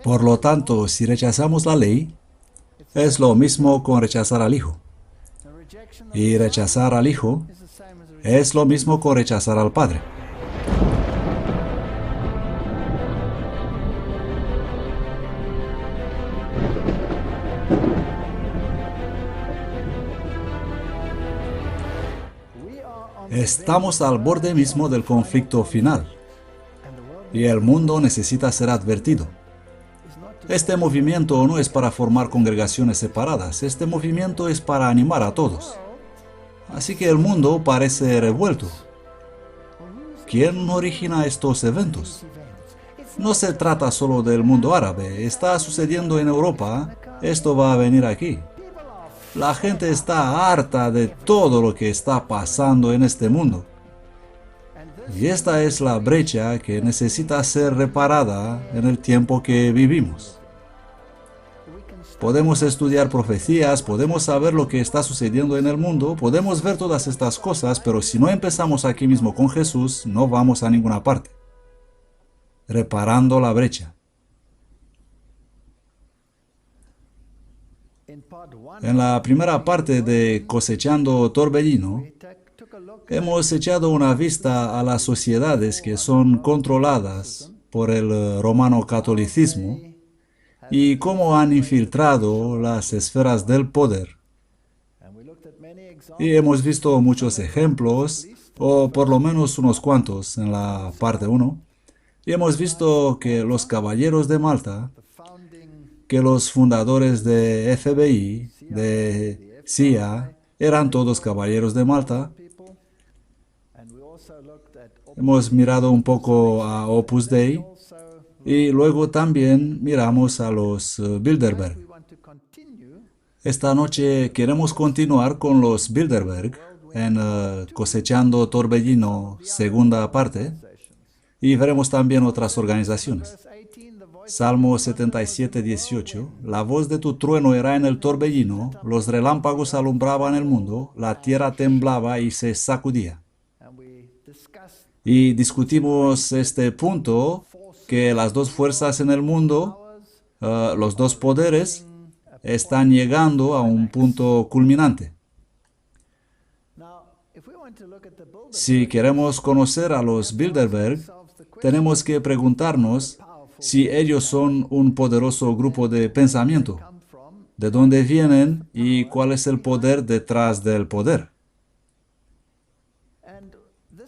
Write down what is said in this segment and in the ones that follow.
Por lo tanto, si rechazamos la ley, es lo mismo con rechazar al Hijo. Y rechazar al Hijo es lo mismo con rechazar al Padre. Estamos al borde mismo del conflicto final, y el mundo necesita ser advertido. Este movimiento no es para formar congregaciones separadas, este movimiento es para animar a todos. Así que el mundo parece revuelto. ¿Quién origina estos eventos? No se trata solo del mundo árabe, está sucediendo en Europa, esto va a venir aquí. La gente está harta de todo lo que está pasando en este mundo. Y esta es la brecha que necesita ser reparada en el tiempo que vivimos. Podemos estudiar profecías, podemos saber lo que está sucediendo en el mundo, podemos ver todas estas cosas, pero si no empezamos aquí mismo con Jesús, no vamos a ninguna parte. Reparando la brecha. En la primera parte de Cosechando Torbellino, hemos echado una vista a las sociedades que son controladas por el romano catolicismo y cómo han infiltrado las esferas del poder. Y hemos visto muchos ejemplos, o por lo menos unos cuantos en la parte 1, y hemos visto que los caballeros de Malta, que los fundadores de FBI, de CIA, eran todos caballeros de Malta. Hemos mirado un poco a Opus Dei y luego también miramos a los Bilderberg. Esta noche queremos continuar con los Bilderberg en Cosechando Torbellino, segunda parte, y veremos también otras organizaciones. Salmo 77, 18. La voz de tu trueno era en el torbellino, los relámpagos alumbraban el mundo, la tierra temblaba y se sacudía. Y discutimos este punto, que las dos fuerzas en el mundo, los dos poderes, están llegando a un punto culminante. Si queremos conocer a los Bilderberg, tenemos que preguntarnos si ellos son un poderoso grupo de pensamiento, de dónde vienen y cuál es el poder detrás del poder.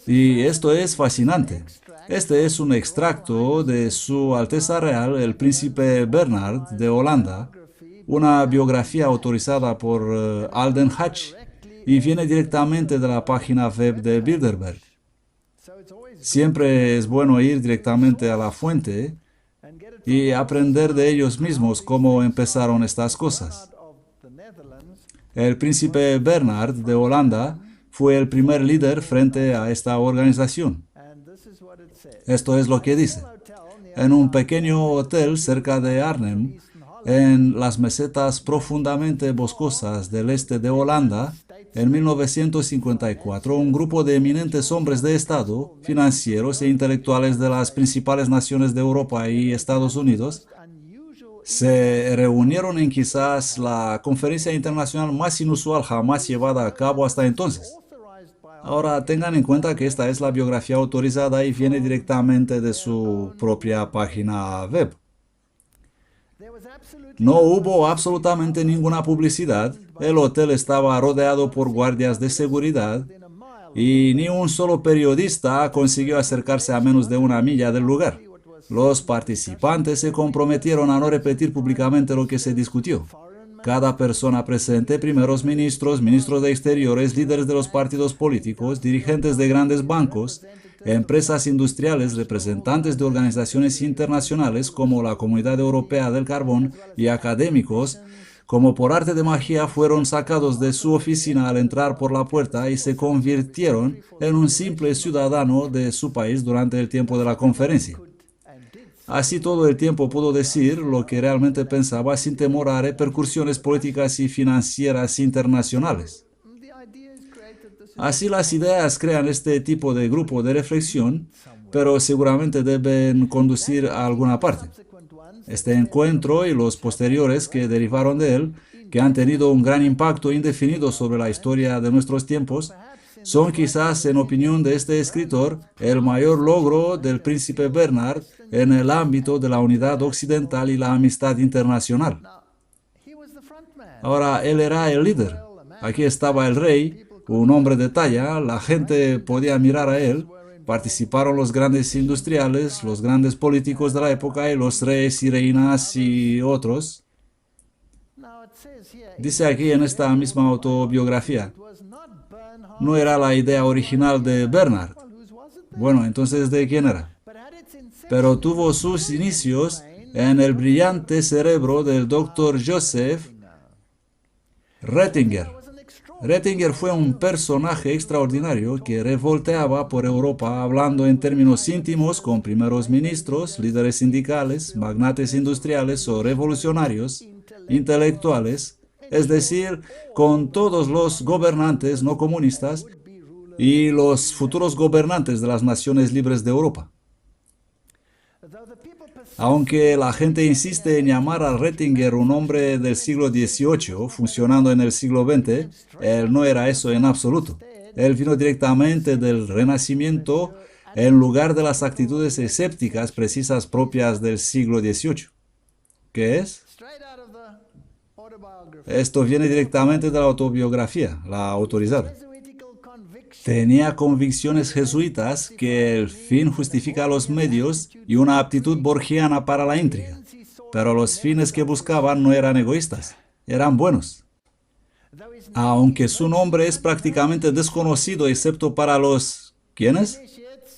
Y esto es fascinante. Este es un extracto de Su Alteza Real, el Príncipe Bernhard de Holanda, una biografía autorizada por Alden Hatch y viene directamente de la página web de Bilderberg. Siempre es bueno ir directamente a la fuente y aprender de ellos mismos cómo empezaron estas cosas. El Príncipe Bernhard de Holanda fue el primer líder frente a esta organización. Esto es lo que dice. En un pequeño hotel cerca de Arnhem, en las mesetas profundamente boscosas del este de Holanda, en 1954, un grupo de eminentes hombres de Estado, financieros e intelectuales de las principales naciones de Europa y Estados Unidos se reunieron en quizás la conferencia internacional más inusual jamás llevada a cabo hasta entonces. Ahora tengan en cuenta que esta es la biografía autorizada y viene directamente de su propia página web. No hubo absolutamente ninguna publicidad, el hotel estaba rodeado por guardias de seguridad y ni un solo periodista consiguió acercarse a menos de una milla del lugar. Los participantes se comprometieron a no repetir públicamente lo que se discutió. Cada persona presente, primeros ministros, ministros de Exteriores, líderes de los partidos políticos, dirigentes de grandes bancos, empresas industriales, representantes de organizaciones internacionales como la Comunidad Europea del Carbón y académicos, como por arte de magia fueron sacados de su oficina al entrar por la puerta y se convirtieron en un simple ciudadano de su país durante el tiempo de la conferencia. Así todo el tiempo pudo decir lo que realmente pensaba sin temor a repercusiones políticas y financieras internacionales. Así las ideas crean este tipo de grupo de reflexión, pero seguramente deben conducir a alguna parte. Este encuentro y los posteriores que derivaron de él, que han tenido un gran impacto indefinido sobre la historia de nuestros tiempos, son quizás, en opinión de este escritor, el mayor logro del príncipe Bernard en el ámbito de la unidad occidental y la amistad internacional. Ahora, él era el líder. Aquí estaba el rey, un hombre de talla, la gente podía mirar a él. Participaron los grandes industriales, los grandes políticos de la época y los reyes y reinas y otros. Dice aquí en esta misma autobiografía, no era la idea original de Bernard. Bueno, entonces, ¿de quién era? Pero tuvo sus inicios en el brillante cerebro del doctor Joseph Ratzinger. Ratzinger fue un personaje extraordinario que revolteaba por Europa hablando en términos íntimos con primeros ministros, líderes sindicales, magnates industriales o revolucionarios, intelectuales, es decir, con todos los gobernantes no comunistas y los futuros gobernantes de las naciones libres de Europa. Aunque la gente insiste en llamar a Ratzinger un hombre del siglo XVIII, funcionando en el siglo XX, él no era eso en absoluto. Él vino directamente del Renacimiento en lugar de las actitudes escépticas precisas propias del siglo XVIII. ¿Qué es? Esto viene directamente de la autobiografía, la autorizada. Tenía convicciones jesuitas que el fin justifica los medios y una aptitud borgiana para la intriga. Pero los fines que buscaban no eran egoístas, eran buenos. Aunque su nombre es prácticamente desconocido excepto para los... ¿quiénes?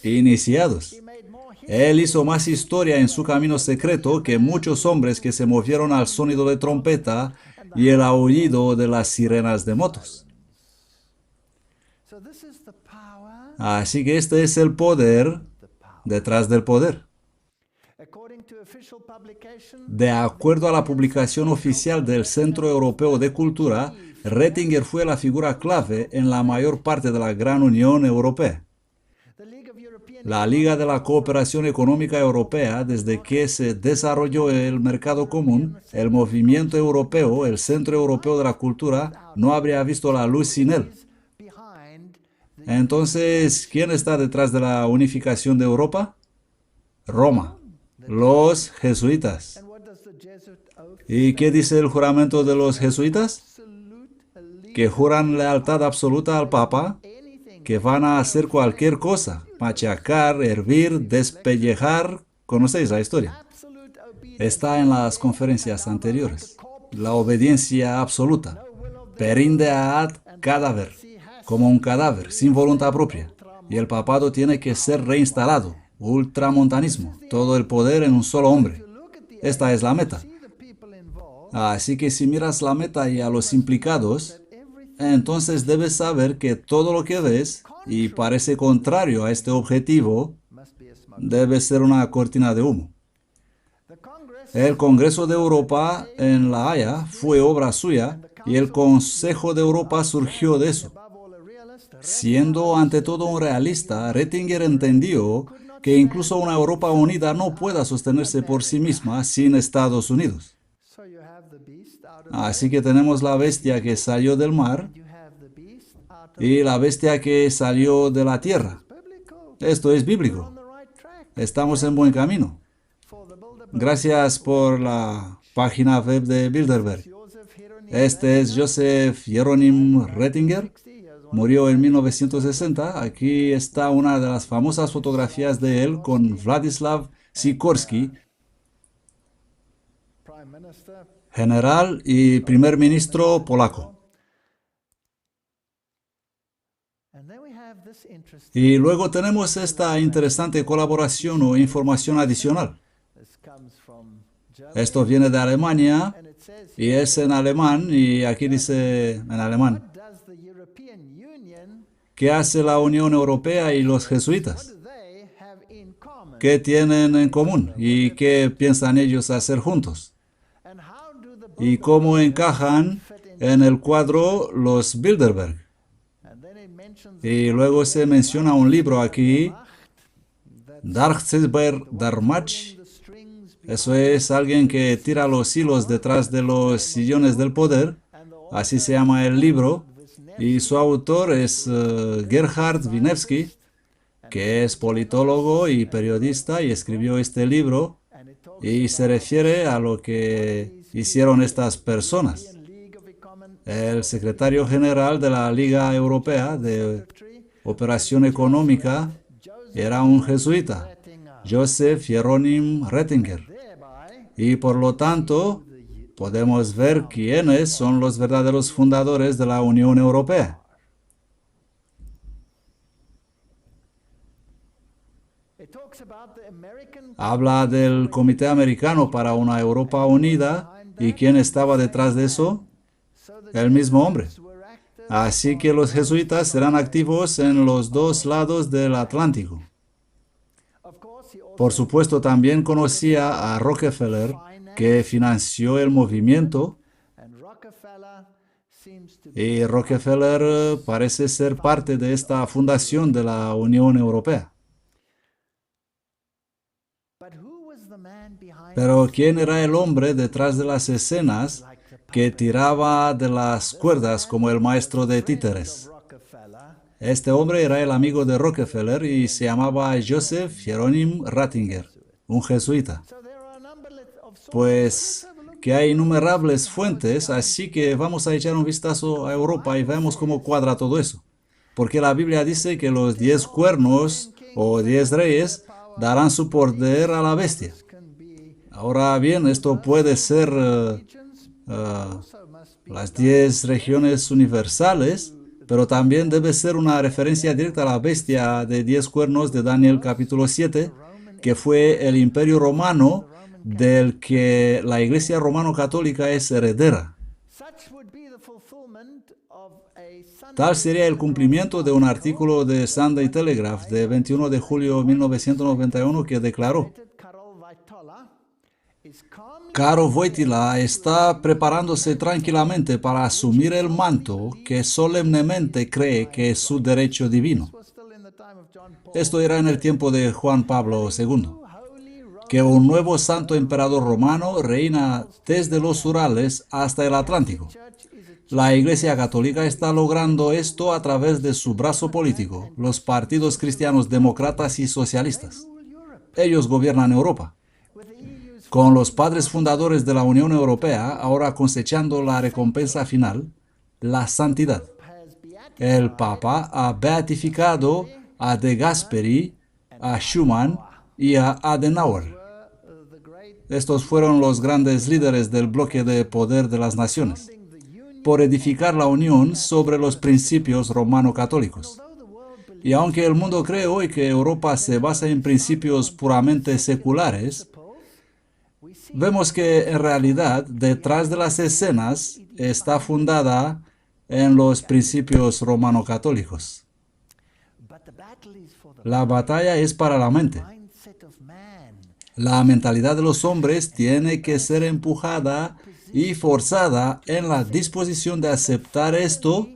Iniciados. Él hizo más historia en su camino secreto que muchos hombres que se movieron al sonido de trompeta y el aullido de las sirenas de motos. Así que este es el poder detrás del poder. De acuerdo a la publicación oficial del Centro Europeo de Cultura, Ratzinger fue la figura clave en la mayor parte de la Gran Unión Europea. La Liga de la Cooperación Económica Europea, desde que se desarrolló el mercado común, el movimiento europeo, el Centro Europeo de la Cultura, no habría visto la luz sin él. Entonces, ¿quién está detrás de la unificación de Europa? Roma, los jesuitas. ¿Y qué dice el juramento de los jesuitas? Que juran lealtad absoluta al Papa, que van a hacer cualquier cosa, machacar, hervir, despellejar. ¿Conocéis la historia? Está en las conferencias anteriores. La obediencia absoluta. Perinde ad cadáver. Como un cadáver, sin voluntad propia. Y el papado tiene que ser reinstalado. Ultramontanismo. Todo el poder en un solo hombre. Esta es la meta. Así que si miras la meta y a los implicados, entonces debes saber que todo lo que ves y parece contrario a este objetivo debe ser una cortina de humo. El Congreso de Europa en La Haya fue obra suya y el Consejo de Europa surgió de eso. Siendo ante todo un realista, Ratzinger entendió que incluso una Europa unida no pueda sostenerse por sí misma sin Estados Unidos. Así que tenemos la bestia que salió del mar y la bestia que salió de la tierra. Esto es bíblico. Estamos en buen camino. Gracias por la página web de Bilderberg. Este es Joseph Hieronym Ratzinger. Murió en 1960. Aquí está una de las famosas fotografías de él con Władysław Sikorski, general y primer ministro polaco. Y luego tenemos esta interesante colaboración o información adicional. Esto viene de Alemania y es en alemán, y aquí dice en alemán: ¿qué hace la Unión Europea y los jesuitas? ¿Qué tienen en común y qué piensan ellos hacer juntos? ¿Y cómo encajan en el cuadro los Bilderberg? Y luego se menciona un libro aquí, Darkseber Darmach, Eso es alguien que tira los hilos detrás de los sillones del poder. Así se llama el libro. Y su autor es Gerhard Wieniawski, que es politólogo y periodista y escribió este libro y se refiere a lo que hicieron estas personas. El secretario general de la Liga Europea de Operación Económica era un jesuita, Joseph Hieronym Ratzinger, y por lo tanto podemos ver quiénes son los verdaderos fundadores de la Unión Europea. Habla del Comité Americano para una Europa Unida, ¿y quién estaba detrás de eso? El mismo hombre. Así que los jesuitas serán activos en los dos lados del Atlántico. Por supuesto, también conocía a Rockefeller, que financió el movimiento, y Rockefeller parece ser parte de esta fundación de la Unión Europea. Pero ¿quién era el hombre detrás de las escenas que tiraba de las cuerdas como el maestro de títeres? Este hombre era el amigo de Rockefeller y se llamaba Joseph Hieronym Ratzinger, un jesuita. Pues que hay innumerables fuentes, así que vamos a echar un vistazo a Europa y veamos cómo cuadra todo eso. Porque la Biblia dice que los 10 cuernos o 10 reyes darán su poder a la bestia. Ahora bien, esto puede ser las 10 regiones universales, pero también debe ser una referencia directa a la bestia de 10 cuernos de Daniel capítulo 7, que fue el imperio romano del que la Iglesia romano-católica es heredera. Tal sería el cumplimiento de un artículo de Sunday Telegraph de 21 de julio de 1991 que declaró: Karol Wojtyła está preparándose tranquilamente para asumir el manto que solemnemente cree que es su derecho divino. Esto era en el tiempo de Juan Pablo II. Que un nuevo santo emperador romano reina desde los Urales hasta el Atlántico. La Iglesia Católica está logrando esto a través de su brazo político, los partidos cristianos demócratas y socialistas. Ellos gobiernan Europa. Con los padres fundadores de la Unión Europea ahora cosechando la recompensa final, la santidad. El Papa ha beatificado a De Gasperi, a Schuman y a Adenauer. Estos fueron los grandes líderes del bloque de poder de las naciones, por edificar la unión sobre los principios romano-católicos. Y aunque el mundo cree hoy que Europa se basa en principios puramente seculares, vemos que en realidad detrás de las escenas está fundada en los principios romano-católicos. La batalla es para la mente. La mentalidad de los hombres tiene que ser empujada y forzada en la disposición de aceptar esto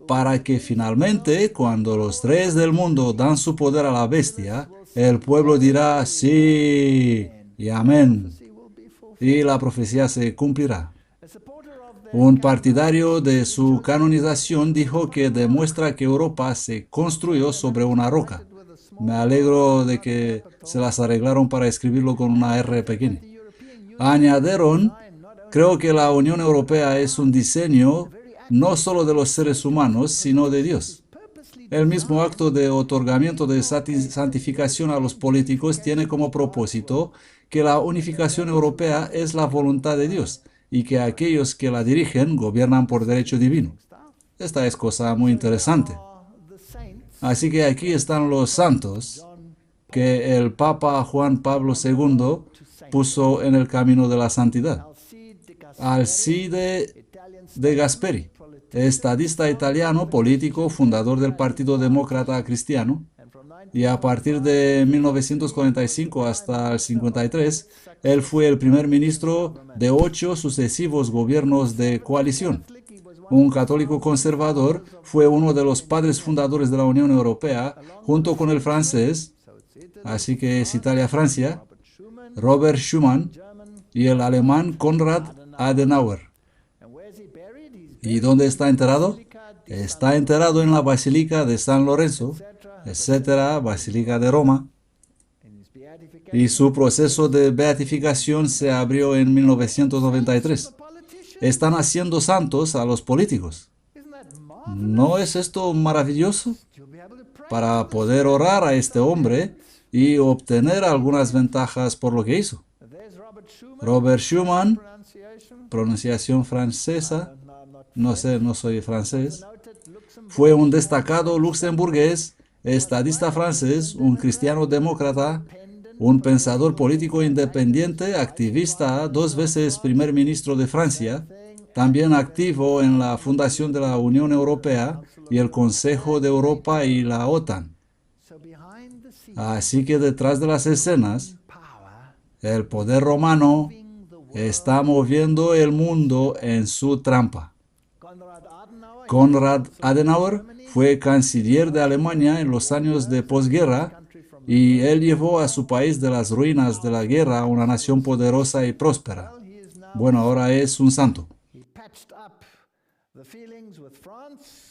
para que finalmente, cuando los reyes del mundo dan su poder a la bestia, el pueblo dirá sí y amén, y la profecía se cumplirá. Un partidario de su canonización dijo que demuestra que Europa se construyó sobre una roca. Me alegro de que se las arreglaron para escribirlo con una R pequeña. Añadieron, creo que la Unión Europea es un diseño no solo de los seres humanos, sino de Dios. El mismo acto de otorgamiento de santificación a los políticos tiene como propósito que la unificación europea es la voluntad de Dios y que aquellos que la dirigen gobiernan por derecho divino. Esta es cosa muy interesante. Así que aquí están los santos que el Papa Juan Pablo II puso en el camino de la santidad. Alcide De Gasperi, estadista italiano, político, fundador del Partido Demócrata Cristiano, y a partir de 1945 hasta el 53, él fue el primer ministro de 8 sucesivos gobiernos de coalición. Un católico conservador, fue uno de los padres fundadores de la Unión Europea, junto con el francés, así que es Italia-Francia, Robert Schuman y el alemán Konrad Adenauer. ¿Y dónde está enterrado? Está enterrado en la Basílica de San Lorenzo, etcétera, Basílica de Roma. Y su proceso de beatificación se abrió en 1993. Están haciendo santos a los políticos. ¿No es esto maravilloso? Para poder orar a este hombre y obtener algunas ventajas por lo que hizo. Robert Schuman, pronunciación francesa, no sé, no soy francés, fue un destacado luxemburgués, estadista francés, un cristiano demócrata, un pensador político independiente, activista, 2 veces primer ministro de Francia, también activo en la fundación de la Unión Europea y el Consejo de Europa y la OTAN. Así que detrás de las escenas, el poder romano está moviendo el mundo en su trampa. Konrad Adenauer fue canciller de Alemania en los años de posguerra y él llevó a su país de las ruinas de la guerra a una nación poderosa y próspera. Bueno, ahora es un santo.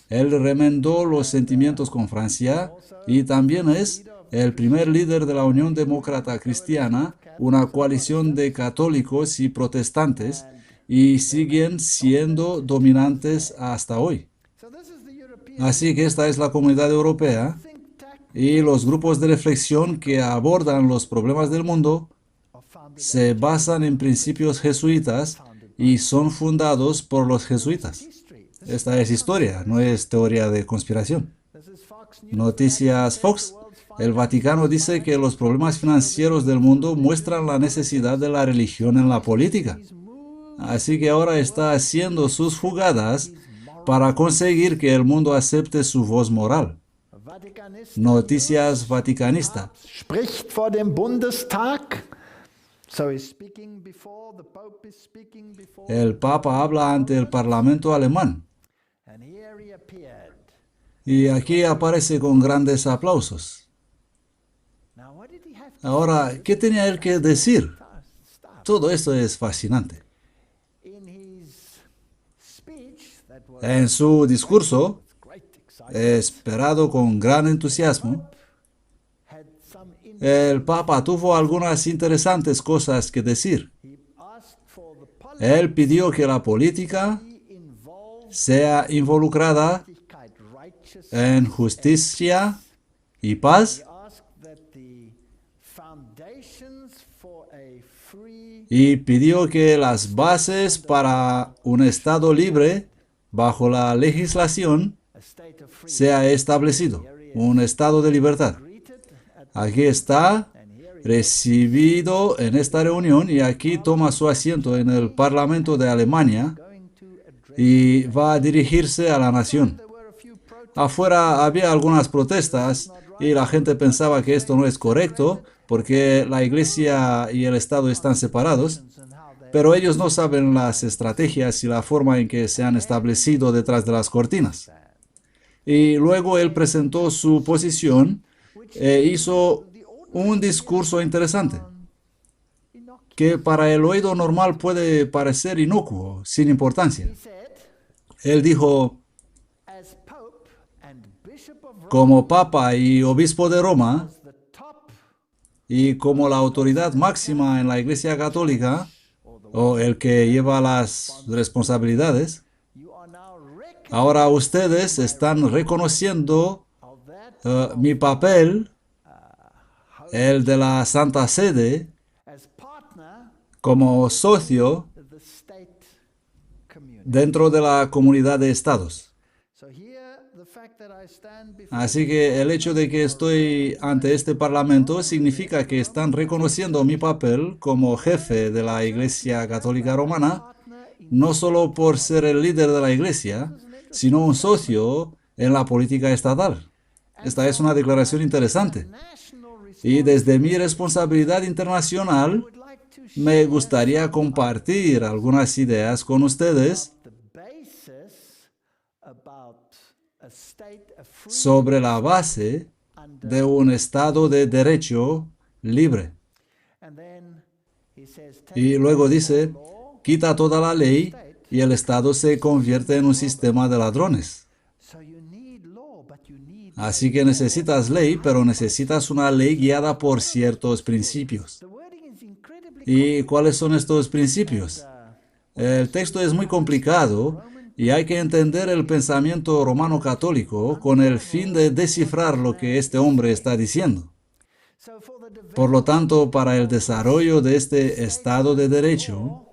Él remendó los sentimientos con Francia y también es el primer líder de la Unión Demócrata Cristiana, una coalición de católicos y protestantes, y siguen siendo dominantes hasta hoy. Así que esta es la Comunidad Europea y los grupos de reflexión que abordan los problemas del mundo se basan en principios jesuitas y son fundados por los jesuitas. Esta es historia, no es teoría de conspiración. Noticias Fox. El Vaticano dice que los problemas financieros del mundo muestran la necesidad de la religión en la política. Así que ahora está haciendo sus jugadas para conseguir que el mundo acepte su voz moral. Noticias Vaticanista. Spricht vor dem Bundestag. El Papa habla ante el Parlamento alemán. Y aquí aparece con grandes aplausos. Ahora, ¿qué tenía él que decir? Todo esto es fascinante. En su discurso, esperado con gran entusiasmo, el Papa tuvo algunas interesantes cosas que decir. Él pidió que la política sea involucrada en justicia y paz y pidió que las bases para un Estado libre bajo la legislación sea establecido, un Estado de libertad. Aquí está recibido en esta reunión y aquí toma su asiento en el Parlamento de Alemania y va a dirigirse a la nación. Afuera había algunas protestas y la gente pensaba que esto no es correcto porque la iglesia y el Estado están separados, pero ellos no saben las estrategias y la forma en que se han establecido detrás de las cortinas. Y luego él presentó su posición e hizo un discurso interesante que para el oído normal puede parecer inocuo, sin importancia. Él dijo: como Papa y Obispo de Roma, y como la autoridad máxima en la Iglesia Católica, o el que lleva las responsabilidades, ahora ustedes están reconociendo mi papel, el de la Santa Sede, como socio dentro de la comunidad de estados. Así que el hecho de que estoy ante este parlamento significa que están reconociendo mi papel como jefe de la Iglesia Católica Romana, no solo por ser el líder de la Iglesia, sino un socio en la política estatal. Esta es una declaración interesante. Y desde mi responsabilidad internacional, me gustaría compartir algunas ideas con ustedes sobre la base de un Estado de Derecho libre. Y luego dice, quita toda la ley y el Estado se convierte en un sistema de ladrones. Así que necesitas ley, pero necesitas una ley guiada por ciertos principios. ¿Y cuáles son estos principios? El texto es muy complicado y hay que entender el pensamiento romano católico con el fin de descifrar lo que este hombre está diciendo. Por lo tanto, para el desarrollo de este Estado de Derecho,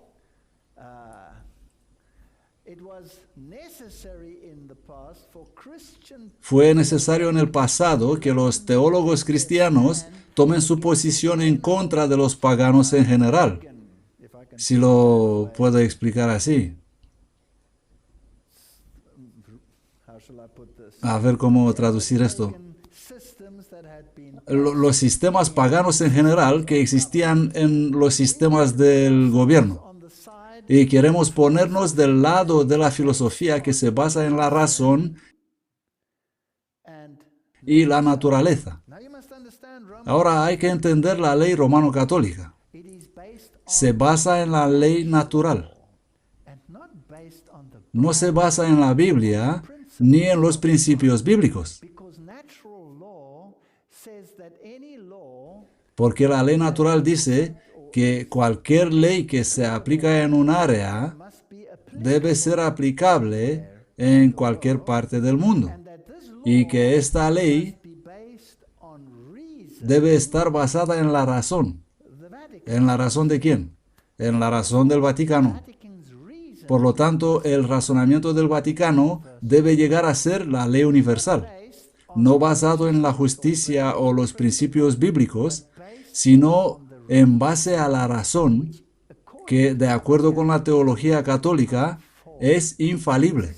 fue necesario en el pasado que los teólogos cristianos tomen su posición en contra de los paganos en general, si lo puedo explicar así. A ver cómo traducir esto. Los sistemas paganos en general que existían en los sistemas del gobierno. Y queremos ponernos del lado de la filosofía que se basa en la razón y la naturaleza. Ahora hay que entender la ley romano-católica. Se basa en la ley natural. No se basa en la Biblia ni en los principios bíblicos. Porque la ley natural dice que cualquier ley que se aplica en un área debe ser aplicable en cualquier parte del mundo. Y que esta ley debe estar basada en la razón. ¿En la razón de quién? En la razón del Vaticano. Por lo tanto, el razonamiento del Vaticano debe llegar a ser la ley universal, no basado en la justicia o los principios bíblicos, sino en base a la razón que, de acuerdo con la teología católica, es infalible.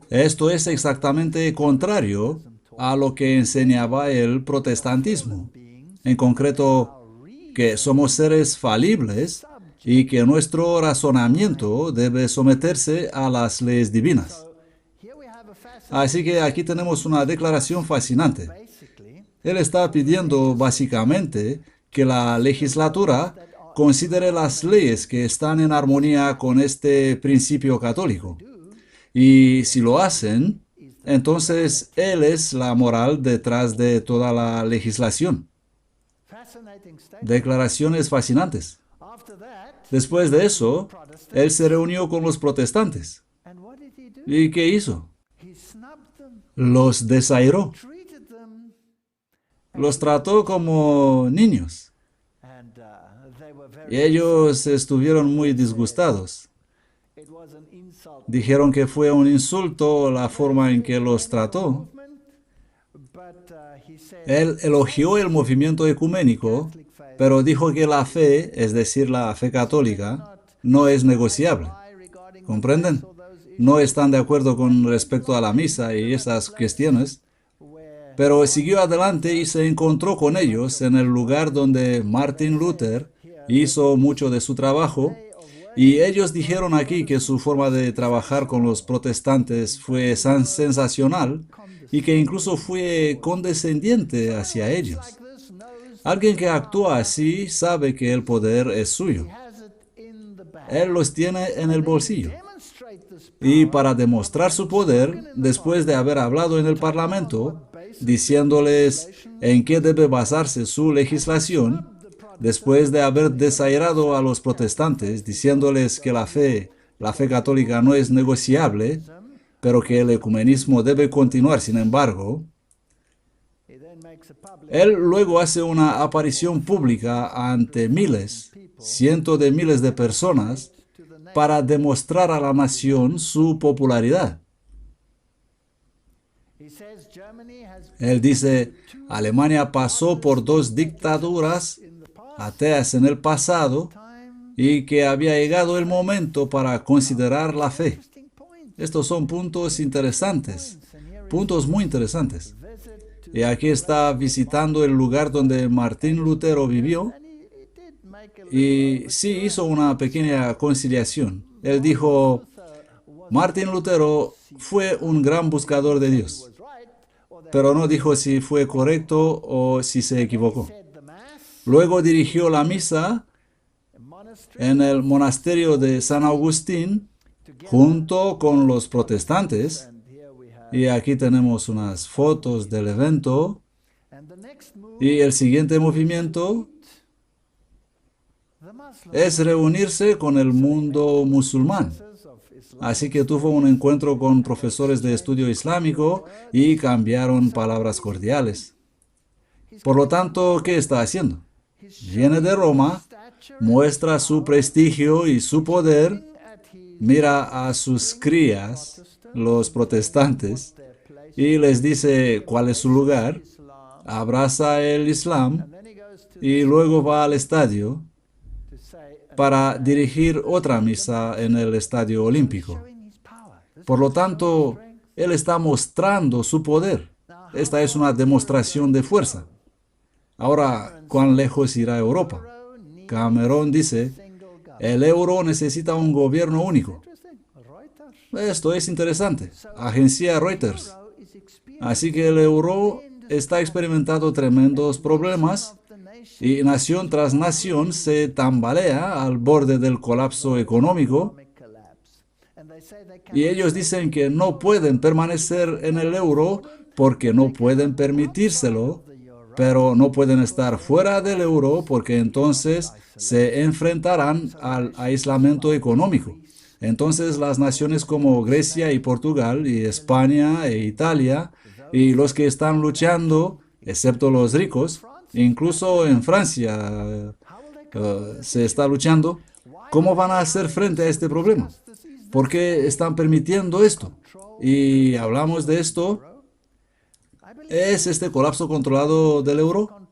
Esto es exactamente contrario a lo que enseñaba el protestantismo. En concreto, que somos seres falibles y que nuestro razonamiento debe someterse a las leyes divinas. Así que aquí tenemos una declaración fascinante. Él está pidiendo básicamente que la legislatura considere las leyes que están en armonía con este principio católico. Y si lo hacen, entonces Él es la moral detrás de toda la legislación. Declaraciones fascinantes. Después de eso, Él se reunió con los protestantes. ¿Y qué hizo? Los desairó. Los trató como niños. Y ellos estuvieron muy disgustados. Dijeron que fue un insulto la forma en que los trató. Él elogió el movimiento ecuménico, pero dijo que la fe, es decir, la fe católica, no es negociable. ¿Comprenden? No están de acuerdo con respecto a la misa y esas cuestiones. Pero siguió adelante y se encontró con ellos en el lugar donde Martin Luther hizo mucho de su trabajo. Y ellos dijeron aquí que su forma de trabajar con los protestantes fue sensacional y que incluso fue condescendiente hacia ellos. Alguien que actúa así sabe que el poder es suyo. Él los tiene en el bolsillo. Y para demostrar su poder, después de haber hablado en el Parlamento, diciéndoles en qué debe basarse su legislación, después de haber desairado a los protestantes, diciéndoles que la fe católica no es negociable, pero que el ecumenismo debe continuar, sin embargo, Él luego hace una aparición pública ante miles, cientos de miles de personas, para demostrar a la nación su popularidad. Él dice, Alemania pasó por 2 dictaduras ateas en el pasado y que había llegado el momento para considerar la fe. Estos son puntos interesantes, puntos muy interesantes. Y aquí está visitando el lugar donde Martín Lutero vivió y sí hizo una pequeña conciliación. Él dijo, Martín Lutero fue un gran buscador de Dios, pero no dijo si fue correcto o si se equivocó. Luego dirigió la misa en el monasterio de San Agustín junto con los protestantes. Y aquí tenemos unas fotos del evento. Y el siguiente movimiento es reunirse con el mundo musulmán. Así que tuvo un encuentro con profesores de estudio islámico y cambiaron palabras cordiales. Por lo tanto, ¿qué está haciendo? Viene de Roma, muestra su prestigio y su poder, mira a sus crías, los protestantes, y les dice cuál es su lugar, abraza el Islam y luego va al estadio para dirigir otra misa en el Estadio Olímpico. Por lo tanto, él está mostrando su poder. Esta es una demostración de fuerza. Ahora, ¿cuán lejos irá Europa? Cameron dice, el euro necesita un gobierno único. Esto es interesante. Agencia Reuters. Así que el euro está experimentando tremendos problemas y nación tras nación se tambalea al borde del colapso económico. Y ellos dicen que no pueden permanecer en el euro porque no pueden permitírselo, pero no pueden estar fuera del euro porque entonces se enfrentarán al aislamiento económico. Entonces las naciones como Grecia y Portugal y España e Italia y los que están luchando, excepto los ricos, incluso en Francia se está luchando, ¿cómo van a hacer frente a este problema? ¿Por qué están permitiendo esto? Y hablamos de esto. ¿Es este colapso controlado del euro?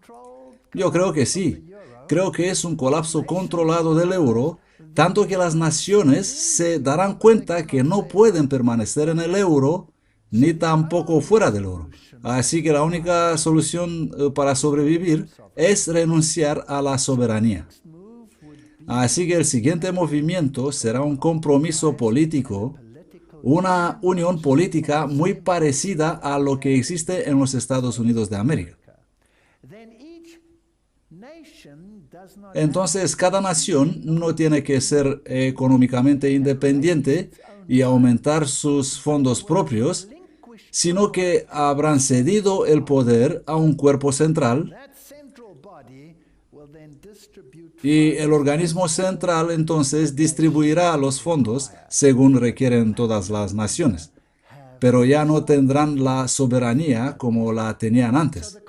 Yo creo que sí. Creo que es un colapso controlado del euro, tanto que las naciones se darán cuenta que no pueden permanecer en el euro, ni tampoco fuera del euro. Así que la única solución para sobrevivir es renunciar a la soberanía. Así que el siguiente movimiento será un compromiso político, una unión política muy parecida a lo que existe en los Estados Unidos de América. Entonces, cada nación no tiene que ser económicamente independiente y aumentar sus fondos propios, sino que habrán cedido el poder a un cuerpo central y el organismo central entonces distribuirá los fondos según requieren todas las naciones, pero ya no tendrán la soberanía como la tenían antes.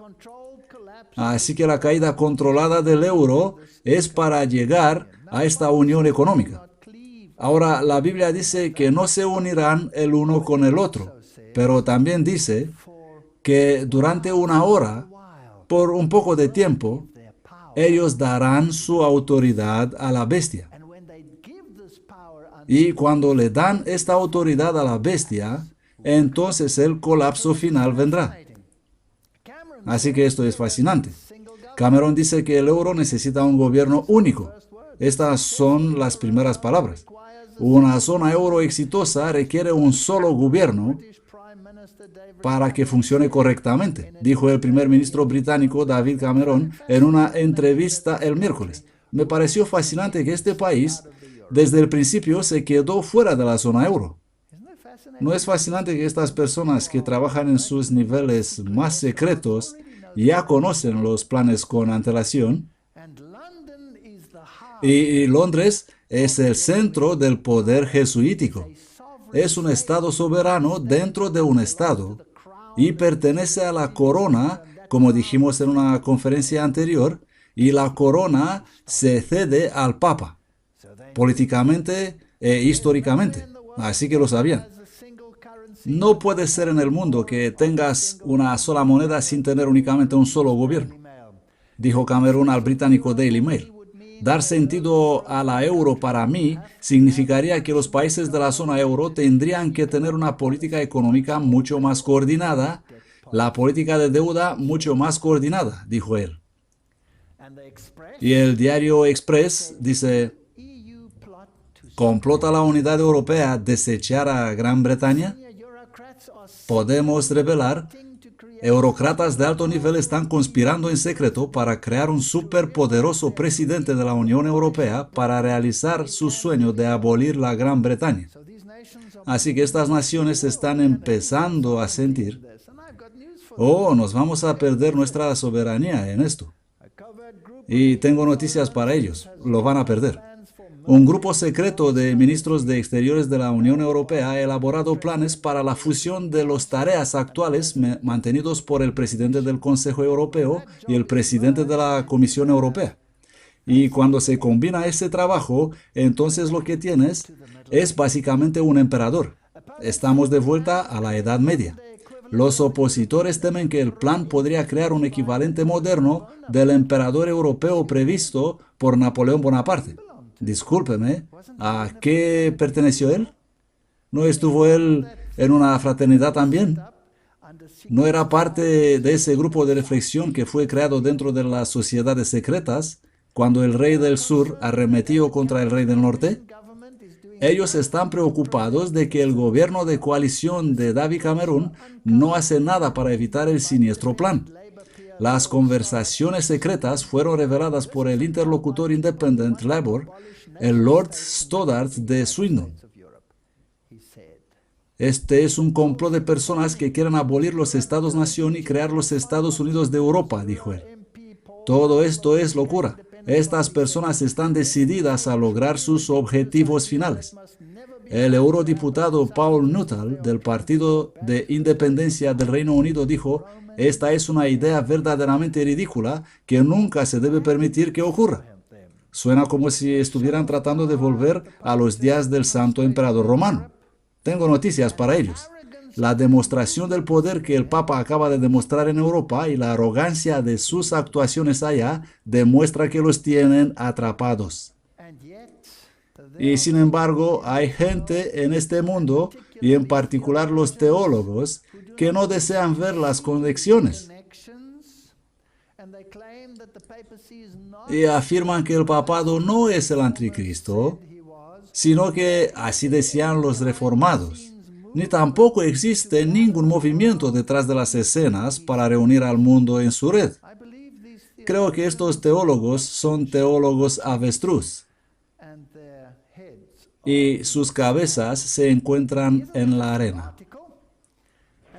Así que la caída controlada del euro es para llegar a esta unión económica. Ahora, la Biblia dice que no se unirán el uno con el otro, pero también dice que durante una hora, por un poco de tiempo, ellos darán su autoridad a la bestia. Y cuando le dan esta autoridad a la bestia, entonces el colapso final vendrá. Así que esto es fascinante. Cameron dice que el euro necesita un gobierno único. Estas son las primeras palabras. Una zona euro exitosa requiere un solo gobierno para que funcione correctamente, dijo el primer ministro británico David Cameron en una entrevista el miércoles. Me pareció fascinante que este país, desde el principio, se quedó fuera de la zona euro. ¿No es fascinante que estas personas que trabajan en sus niveles más secretos ya conocen los planes con antelación? Y Londres es el centro del poder jesuítico. Es un estado soberano dentro de un estado y pertenece a la corona, como dijimos en una conferencia anterior, y la corona se cede al Papa, políticamente e históricamente. Así que lo sabían. No puede ser en el mundo que tengas una sola moneda sin tener únicamente un solo gobierno, dijo Cameron al británico Daily Mail. Dar sentido a la euro para mí significaría que los países de la zona euro tendrían que tener una política económica mucho más coordinada, la política de deuda mucho más coordinada, dijo él. Y el diario Express dice, ¿complota la unidad europea desechar a Gran Bretaña? Podemos revelar Eurocratas de alto nivel están conspirando en secreto para crear un superpoderoso presidente de la Unión Europea para realizar su sueño de abolir la Gran Bretaña. Así que estas naciones están empezando a sentir, oh, nos vamos a perder nuestra soberanía en esto. Y tengo noticias para ellos, lo van a perder. Un grupo secreto de ministros de Exteriores de la Unión Europea ha elaborado planes para la fusión de las tareas actuales mantenidos por el presidente del Consejo Europeo y el presidente de la Comisión Europea. Y cuando se combina ese trabajo, entonces lo que tienes es básicamente un emperador. Estamos de vuelta a la Edad Media. Los opositores temen que el plan podría crear un equivalente moderno del emperador europeo previsto por Napoleón Bonaparte. Discúlpeme, ¿a qué perteneció él? ¿No estuvo él en una fraternidad también? ¿No era parte de ese grupo de reflexión que fue creado dentro de las sociedades secretas cuando el rey del sur arremetió contra el rey del norte? Ellos están preocupados de que el gobierno de coalición de David Cameron no hace nada para evitar el siniestro plan. Las conversaciones secretas fueron reveladas por el interlocutor Independent Labour, el Lord Stoddart de Swindon. Este es un complot de personas que quieren abolir los Estados-nación y crear los Estados Unidos de Europa, dijo él. Todo esto es locura. Estas personas están decididas a lograr sus objetivos finales. El eurodiputado Paul Nuttall, del Partido de Independencia del Reino Unido, dijo: esta es una idea verdaderamente ridícula que nunca se debe permitir que ocurra. Suena como si estuvieran tratando de volver a los días del Santo Emperador Romano. Tengo noticias para ellos. La demostración del poder que el Papa acaba de demostrar en Europa y la arrogancia de sus actuaciones allá demuestra que los tienen atrapados. Y sin embargo, hay gente en este mundo, y en particular los teólogos, que no desean ver las conexiones. Y afirman que el papado no es el anticristo, sino que así decían los reformados. Ni tampoco existe ningún movimiento detrás de las escenas para reunir al mundo en su red. Creo que estos teólogos son teólogos avestruz. Y sus cabezas se encuentran en la arena.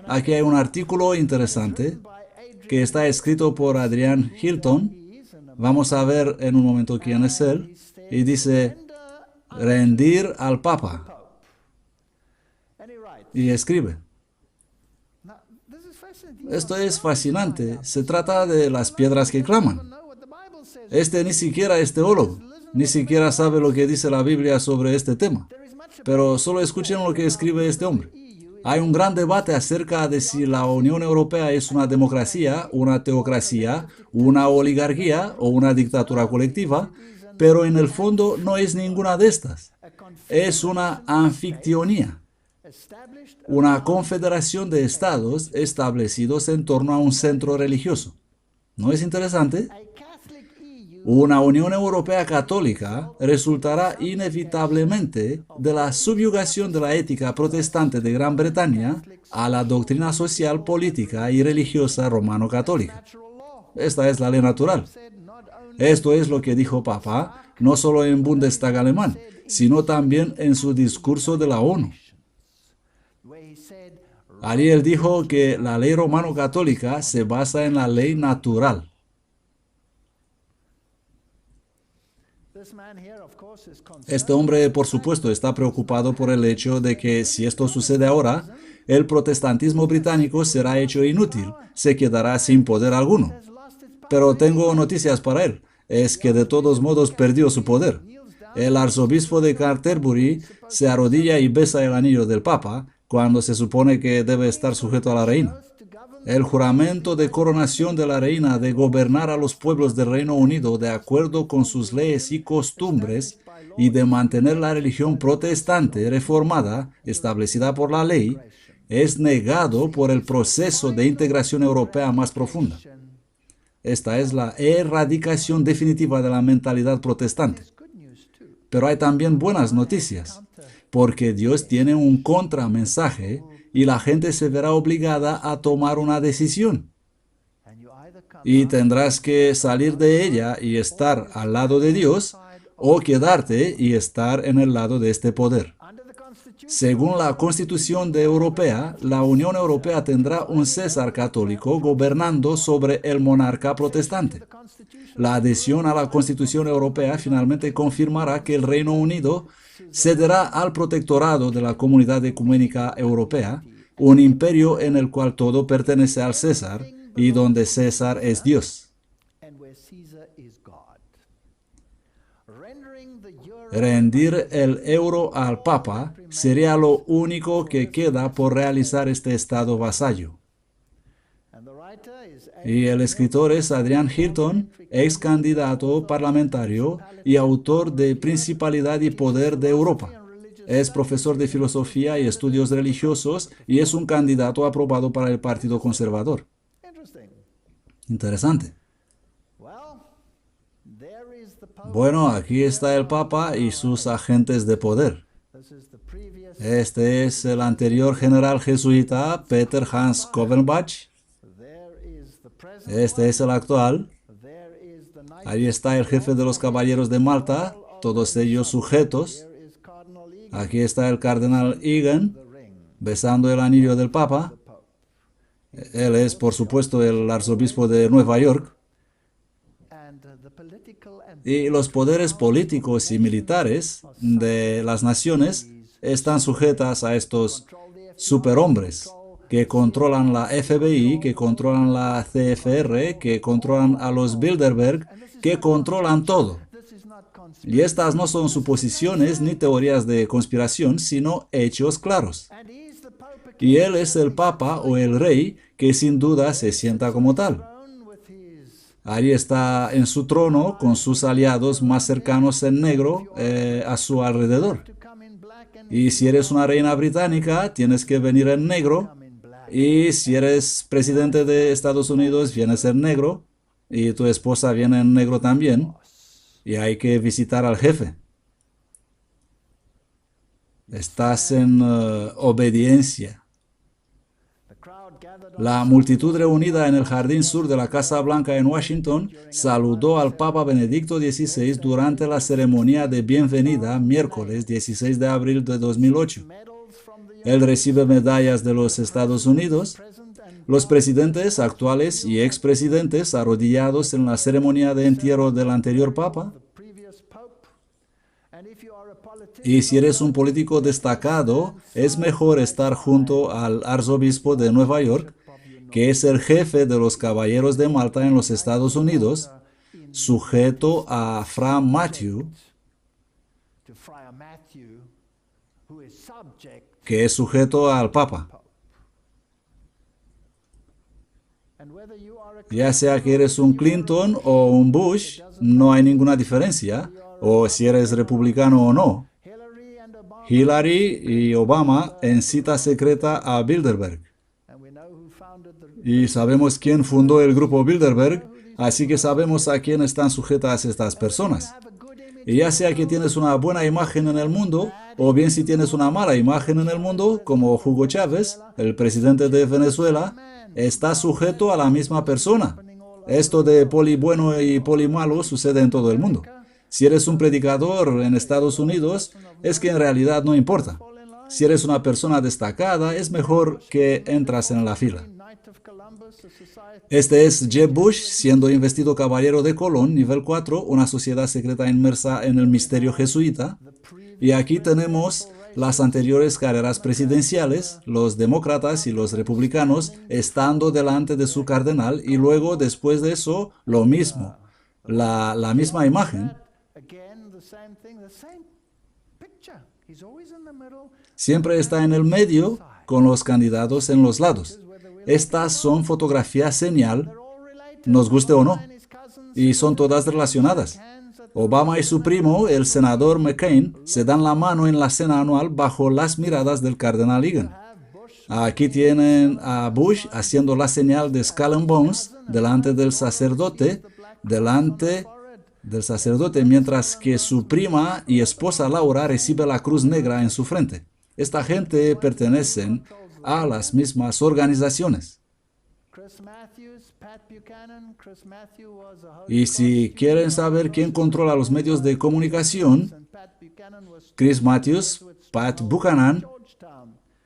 Aquí hay un artículo interesante que está escrito por Adrian Hilton. Vamos a ver en un momento quién es él. Y dice: rendir al Papa. Y escribe: esto es fascinante. Se trata de las piedras que claman. Este ni siquiera es teólogo. Ni siquiera sabe lo que dice la Biblia sobre este tema. Pero solo escuchen lo que escribe este hombre. Hay un gran debate acerca de si la Unión Europea es una democracia, una teocracia, una oligarquía o una dictadura colectiva, pero en el fondo no es ninguna de estas. Es una anfictionía, una confederación de estados establecidos en torno a un centro religioso. ¿No es interesante? Una Unión Europea católica resultará inevitablemente de la subyugación de la ética protestante de Gran Bretaña a la doctrina social, política y religiosa romano-católica. Esta es la ley natural. Esto es lo que dijo Papa, no solo en Bundestag alemán, sino también en su discurso de la ONU. Allí él dijo que la ley romano-católica se basa en la ley natural. Este hombre, por supuesto, está preocupado por el hecho de que si esto sucede ahora, el protestantismo británico será hecho inútil, se quedará sin poder alguno. Pero tengo noticias para él, es que de todos modos perdió su poder. El arzobispo de Canterbury se arrodilla y besa el anillo del Papa cuando se supone que debe estar sujeto a la reina. El juramento de coronación de la reina de gobernar a los pueblos del Reino Unido de acuerdo con sus leyes y costumbres y de mantener la religión protestante reformada establecida por la ley es negado por el proceso de integración europea más profunda. Esta es la erradicación definitiva de la mentalidad protestante. Pero hay también buenas noticias, porque Dios tiene un contramensaje y la gente se verá obligada a tomar una decisión. Y tendrás que salir de ella y estar al lado de Dios, o quedarte y estar en el lado de este poder. Según la Constitución Europea, la Unión Europea tendrá un César católico gobernando sobre el monarca protestante. La adhesión a la Constitución Europea finalmente confirmará que el Reino Unido cederá al protectorado de la Comunidad Ecuménica Europea, un imperio en el cual todo pertenece al César y donde César es Dios. Rendir el euro al Papa sería lo único que queda por realizar este estado vasallo. Y el escritor es Adrian Hilton, ex candidato parlamentario y autor de Principalidad y Poder de Europa. Es profesor de filosofía y estudios religiosos y es un candidato aprobado para el Partido Conservador. Interesante. Bueno, aquí está el Papa y sus agentes de poder. Este es el anterior general jesuita Peter Hans Kovenbach. Este es el actual. Ahí está el jefe de los caballeros de Malta, todos ellos sujetos. Aquí está el cardenal Egan, besando el anillo del Papa. Él es, por supuesto, el arzobispo de Nueva York. Y los poderes políticos y militares de las naciones están sujetas a estos superhombres que controlan la FBI, que controlan la CFR, que controlan a los Bilderberg, que controlan todo. Y estas no son suposiciones ni teorías de conspiración, sino hechos claros. Y él es el Papa o el Rey que sin duda se sienta como tal. Ahí está en su trono con sus aliados más cercanos en negro a su alrededor. Y si eres una reina británica, tienes que venir en negro. Y si eres presidente de Estados Unidos, vienes en negro. Y tu esposa viene en negro también. Y hay que visitar al jefe. Estás en obediencia. La multitud reunida en el jardín sur de la Casa Blanca en Washington saludó al Papa Benedicto XVI durante la ceremonia de bienvenida miércoles 16 de abril de 2008. Él recibe medallas de los Estados Unidos. Los presidentes actuales y expresidentes arrodillados en la ceremonia de entierro del anterior Papa. Y si eres un político destacado, es mejor estar junto al arzobispo de Nueva York, que es el jefe de los caballeros de Malta en los Estados Unidos, sujeto a Fra Matthew, que es sujeto al Papa. Ya sea que eres un Clinton o un Bush, no hay ninguna diferencia, o si eres republicano o no. Hillary y Obama en cita secreta a Bilderberg. Y sabemos quién fundó el grupo Bilderberg, así que sabemos a quién están sujetas estas personas. Y ya sea que tienes una buena imagen en el mundo, o bien si tienes una mala imagen en el mundo, como Hugo Chávez, el presidente de Venezuela, está sujeto a la misma persona. Esto de poli bueno y poli malo sucede en todo el mundo. Si eres un predicador en Estados Unidos, es que en realidad no importa. Si eres una persona destacada, es mejor que entras en la fila. Este es Jeb Bush siendo investido caballero de Colón, nivel 4, una sociedad secreta inmersa en el misterio jesuita. Y aquí tenemos las anteriores carreras presidenciales, los demócratas y los republicanos estando delante de su cardenal y luego después de eso lo mismo, la misma imagen. Siempre está en el medio con los candidatos en los lados. Estas son fotografías señal, nos guste o no, y son todas relacionadas. Obama y su primo, el senador McCain, se dan la mano en la cena anual bajo las miradas del cardenal Egan. Aquí tienen a Bush haciendo la señal de Skull and Bones delante del sacerdote, mientras que su prima y esposa Laura recibe la cruz negra en su frente. Esta gente pertenecen a las mismas organizaciones. Y si quieren saber quién controla los medios de comunicación, Chris Matthews, Pat Buchanan.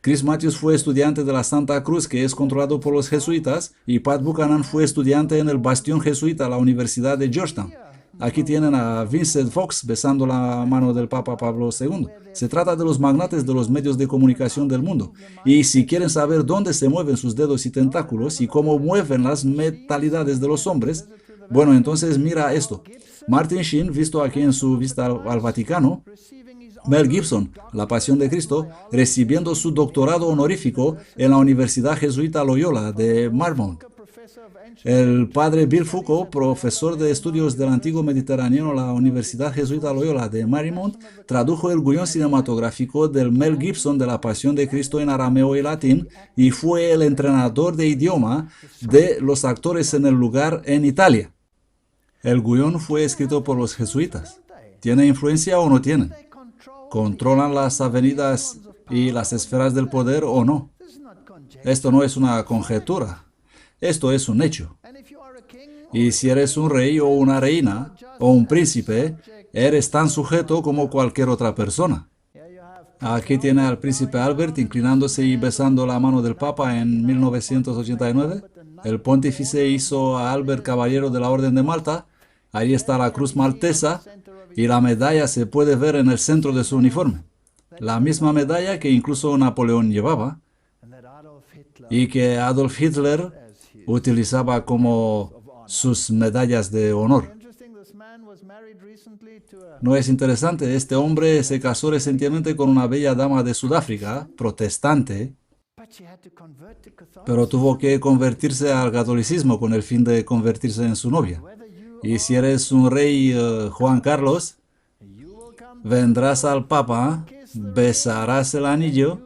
Chris Matthews fue estudiante de la Santa Cruz, que es controlado por los jesuitas, y Pat Buchanan fue estudiante en el Bastión Jesuita, la Universidad de Georgetown. Aquí tienen a Vincent Fox besando la mano del Papa Pablo II. Se trata de los magnates de los medios de comunicación del mundo. Y si quieren saber dónde se mueven sus dedos y tentáculos y cómo mueven las mentalidades de los hombres, bueno, entonces mira esto. Martin Sheen, visto aquí en su visita al Vaticano. Mel Gibson, La Pasión de Cristo, recibiendo su doctorado honorífico en la Universidad Jesuita Loyola de Marymount. El padre Bill Foucault, profesor de estudios del antiguo Mediterráneo en la Universidad Jesuita Loyola de Marymount, tradujo el guión cinematográfico del Mel Gibson de La Pasión de Cristo en arameo y latín y fue el entrenador de idioma de los actores en el lugar en Italia. El guión fue escrito por los jesuitas. ¿Tiene influencia o no tiene? ¿Controlan las avenidas y las esferas del poder o no? Esto no es una conjetura. Esto es un hecho. Y si eres un rey o una reina o un príncipe, eres tan sujeto como cualquier otra persona. Aquí tiene al príncipe Albert inclinándose y besando la mano del Papa en 1989. El pontífice hizo a Albert caballero de la Orden de Malta. Ahí está la cruz maltesa y la medalla se puede ver en el centro de su uniforme. La misma medalla que incluso Napoleón llevaba y que Adolf Hitler utilizaba como sus medallas de honor. ¿No es interesante? Este hombre se casó recientemente con una bella dama de Sudáfrica, protestante, pero tuvo que convertirse al catolicismo con el fin de convertirse en su novia. Y si eres un rey Juan Carlos, vendrás al Papa, besarás el anillo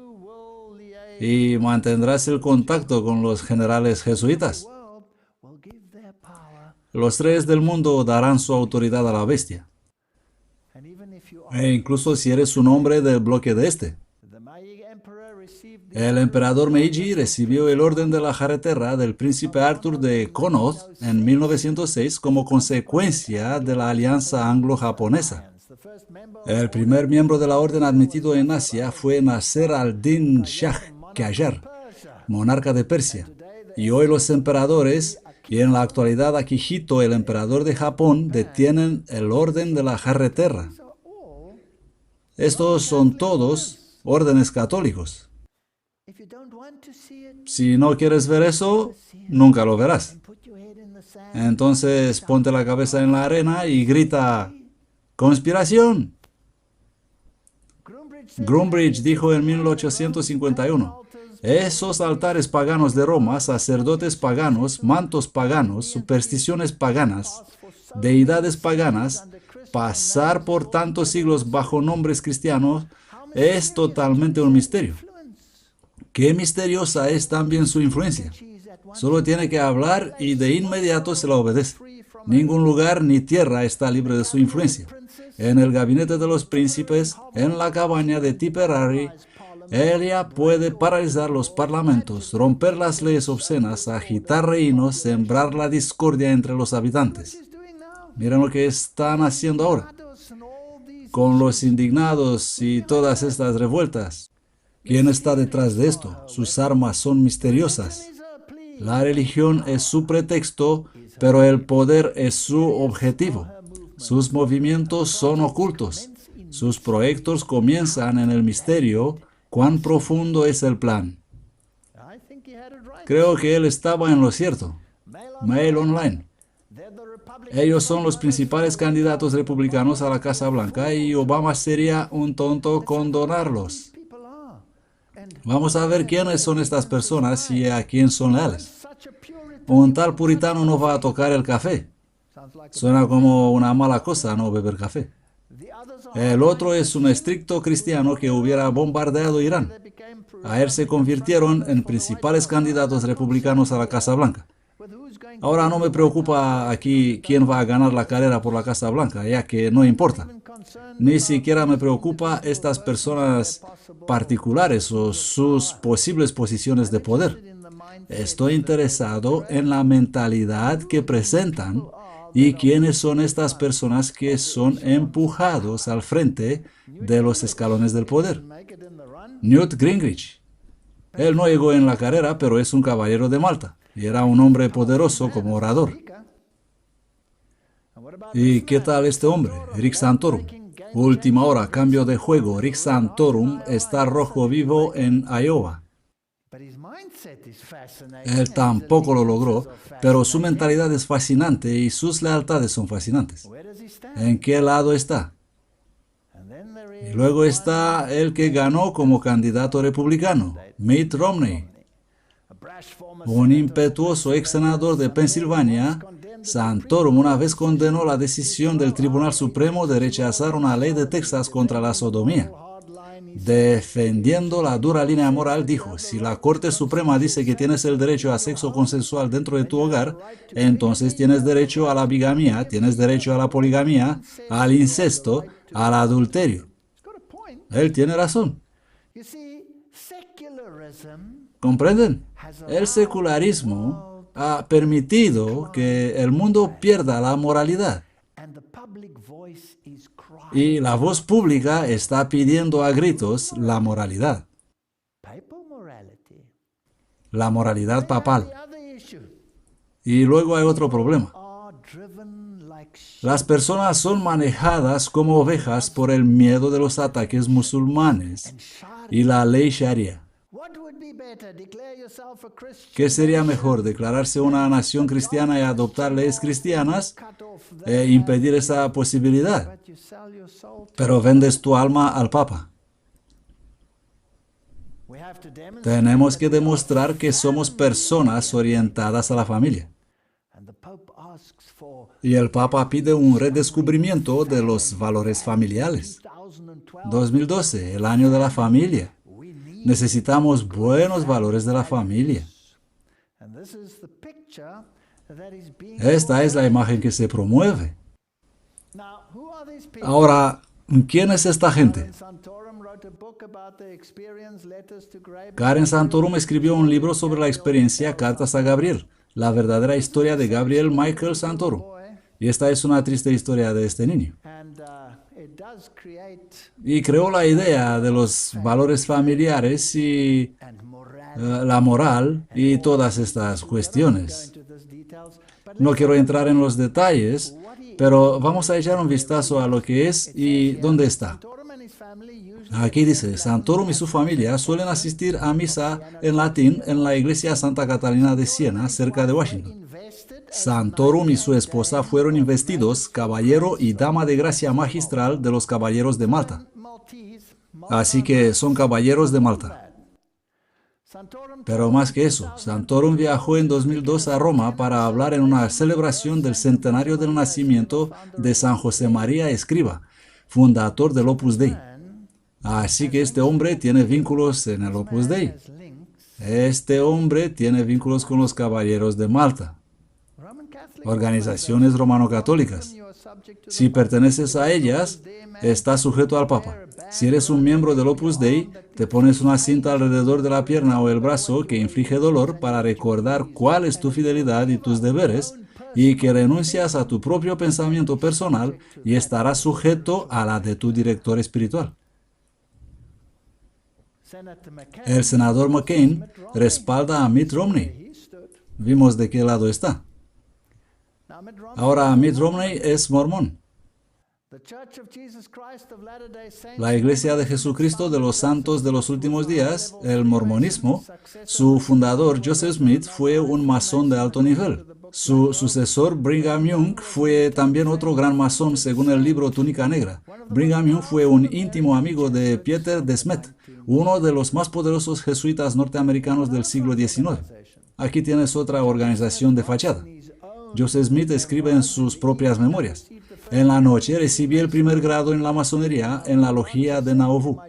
y mantendrás el contacto con los generales jesuitas. Los reyes del mundo darán su autoridad a la bestia. E incluso si eres un hombre del bloque de este. El emperador Meiji recibió el orden de la Jarreterra del príncipe Arthur de Connaught en 1906 como consecuencia de la alianza anglo-japonesa. El primer miembro de la orden admitido en Asia fue Nasser al-Din Shah Qajar, monarca de Persia. Y hoy los emperadores, y en la actualidad Akihito, el emperador de Japón, detienen el orden de la Jarreterra. Estos son todos órdenes católicos. Si no quieres ver eso, nunca lo verás. Entonces ponte la cabeza en la arena y grita, ¡conspiración! Groombridge dijo en 1851, esos altares paganos de Roma, sacerdotes paganos, mantos paganos, supersticiones paganas, deidades paganas, pasar por tantos siglos bajo nombres cristianos, es totalmente un misterio. Qué misteriosa es también su influencia. Solo tiene que hablar y de inmediato se la obedece. Ningún lugar ni tierra está libre de su influencia. En el gabinete de los príncipes, en la cabaña de Tipperary, ella puede paralizar los parlamentos, romper las leyes obscenas, agitar reinos, sembrar la discordia entre los habitantes. Miren lo que están haciendo ahora. Con los indignados y todas estas revueltas. ¿Quién está detrás de esto? Sus armas son misteriosas. La religión es su pretexto, pero el poder es su objetivo. Sus movimientos son ocultos. Sus proyectos comienzan en el misterio. ¿Cuán profundo es el plan? Creo que él estaba en lo cierto. Mail Online. Ellos son los principales candidatos republicanos a la Casa Blanca y Obama sería un tonto con donarlos. Vamos a ver quiénes son estas personas y a quién son leales. Un tal puritano no va a tocar el café. Suena como una mala cosa no beber café. El otro es un estricto cristiano que hubiera bombardeado Irán. A él se convirtieron en principales candidatos republicanos a la Casa Blanca. Ahora no me preocupa aquí quién va a ganar la carrera por la Casa Blanca, ya que no importa. Ni siquiera me preocupa estas personas particulares o sus posibles posiciones de poder. Estoy interesado en la mentalidad que presentan y quiénes son estas personas que son empujados al frente de los escalones del poder. Newt Gingrich. Él no llegó en la carrera, pero es un caballero de Malta y era un hombre poderoso como orador. ¿Y qué tal este hombre, Rick Santorum? Última hora, cambio de juego. Rick Santorum está rojo vivo en Iowa. Él tampoco lo logró, pero su mentalidad es fascinante y sus lealtades son fascinantes. ¿En qué lado está? Y luego está el que ganó como candidato republicano, Mitt Romney. Un impetuoso ex senador de Pensilvania, Santorum una vez condenó la decisión del Tribunal Supremo de rechazar una ley de Texas contra la sodomía. Defendiendo la dura línea moral, dijo: si la Corte Suprema dice que tienes el derecho a sexo consensual dentro de tu hogar, entonces tienes derecho a la bigamía, tienes derecho a la poligamía, al incesto, al adulterio. Él tiene razón. ¿Comprenden? El secularismo ha permitido que el mundo pierda la moralidad. Y la voz pública está pidiendo a gritos la moralidad. La moralidad papal. Y luego hay otro problema. Las personas son manejadas como ovejas por el miedo de los ataques musulmanes y la ley sharia. ¿Qué sería mejor, declararse una nación cristiana y adoptar leyes cristianas e impedir esa posibilidad? Pero vendes tu alma al Papa. Tenemos que demostrar que somos personas orientadas a la familia. Y el Papa pide un redescubrimiento de los valores familiares. 2012, el año de la familia. Necesitamos buenos valores de la familia. Esta es la imagen que se promueve. Ahora, ¿quién es esta gente? Karen Santorum escribió un libro sobre la experiencia Cartas a Gabriel, la verdadera historia de Gabriel Michael Santorum. Y esta es una triste historia de este niño. Y creó la idea de los valores familiares y la moral y todas estas cuestiones. No quiero entrar en los detalles, pero vamos a echar un vistazo a lo que es y dónde está. Aquí dice: Santorum y su familia suelen asistir a misa en latín en la iglesia Santa Catalina de Siena, cerca de Washington. Santorum y su esposa fueron investidos caballero y dama de gracia magistral de los caballeros de Malta. Así que son caballeros de Malta. Pero más que eso, Santorum viajó en 2002 a Roma para hablar en una celebración del centenario del nacimiento de San José María Escriba, fundador del Opus Dei. Así que este hombre tiene vínculos en el Opus Dei. Este hombre tiene vínculos con los caballeros de Malta, organizaciones romano-católicas. Si perteneces a ellas, estás sujeto al Papa. Si eres un miembro del Opus Dei, te pones una cinta alrededor de la pierna o el brazo que inflige dolor para recordar cuál es tu fidelidad y tus deberes, y que renuncias a tu propio pensamiento personal y estarás sujeto a la de tu director espiritual. El senador McCain respalda a Mitt Romney. Vimos de qué lado está. Ahora, Mitt Romney es mormón. La Iglesia de Jesucristo de los Santos de los Últimos Días, el mormonismo, su fundador Joseph Smith fue un masón de alto nivel. Su sucesor Brigham Young fue también otro gran masón según el libro Túnica Negra. Brigham Young fue un íntimo amigo de Pieter de Smet, uno de los más poderosos jesuitas norteamericanos del siglo XIX. Aquí tienes otra organización de fachada. Joseph Smith escribe en sus propias memorias: en la noche recibí el primer grado en la masonería en la logia de Nauvoo,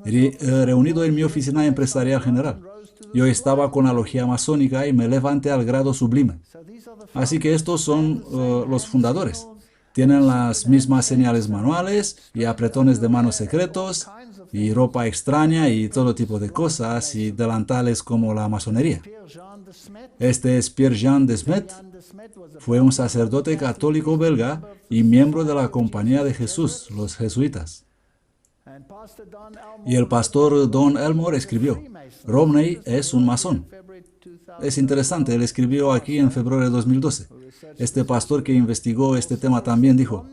reunido en mi oficina empresarial general. Yo estaba con la logia masónica y me levanté al grado sublime. Así que estos son los fundadores. Tienen las mismas señales manuales y apretones de manos secretos y ropa extraña y todo tipo de cosas y delantales como la masonería. Este es Pierre-Jean de Smet. Fue un sacerdote católico belga y miembro de la Compañía de Jesús, los jesuitas. Y el pastor Don Elmore escribió, Romney es un masón. Es interesante, él escribió aquí en febrero de 2012. Este pastor que investigó este tema también dijo,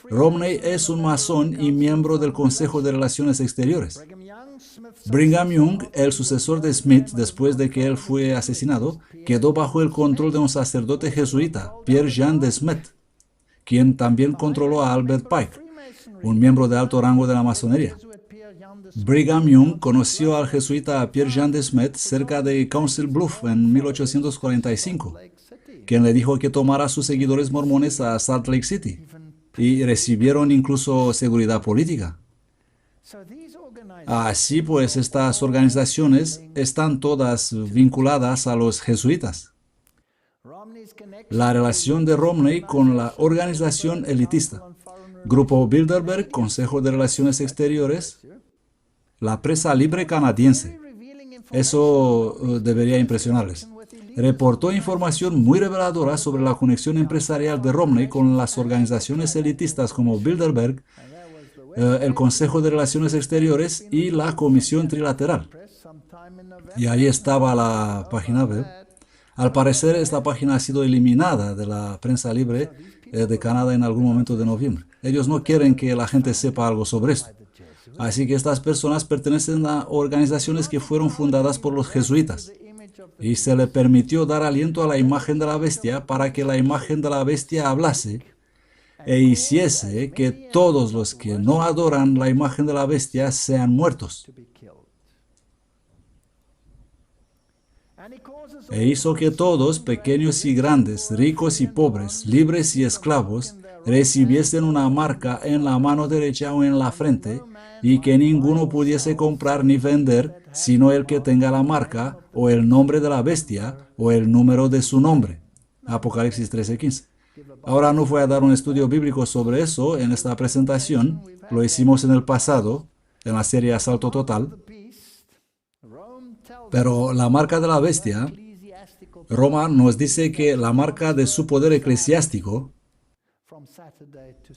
Romney es un masón y miembro del Consejo de Relaciones Exteriores. Brigham Young, el sucesor de Smith después de que él fue asesinado, quedó bajo el control de un sacerdote jesuita, Pierre-Jean de Smet, quien también controló a Albert Pike, un miembro de alto rango de la masonería. Brigham Young conoció al jesuita Pierre-Jean de Smet cerca de Council Bluff en 1845, quien le dijo que tomara a sus seguidores mormones a Salt Lake City, y recibieron incluso seguridad política. Así pues, estas organizaciones están todas vinculadas a los jesuitas. La relación de Romney con la organización elitista, Grupo Bilderberg, Consejo de Relaciones Exteriores, la prensa libre canadiense. Eso debería impresionarles. Reportó información muy reveladora sobre la conexión empresarial de Romney con las organizaciones elitistas como Bilderberg, el Consejo de Relaciones Exteriores y la Comisión Trilateral. Y ahí estaba la página web. Al parecer, esta página ha sido eliminada de la prensa libre de Canadá en algún momento de noviembre. Ellos no quieren que la gente sepa algo sobre esto. Así que estas personas pertenecen a organizaciones que fueron fundadas por los jesuitas. Y se le permitió dar aliento a la imagen de la bestia para que la imagen de la bestia hablase e hiciese que todos los que no adoran la imagen de la bestia sean muertos. E hizo que todos, pequeños y grandes, ricos y pobres, libres y esclavos, recibiesen una marca en la mano derecha o en la frente, y que ninguno pudiese comprar ni vender, sino el que tenga la marca, o el nombre de la bestia, o el número de su nombre. Apocalipsis 13:15. Ahora no voy a dar un estudio bíblico sobre eso en esta presentación. Lo hicimos en el pasado, en la serie Asalto Total. Pero la marca de la bestia, Roma nos dice que la marca de su poder eclesiástico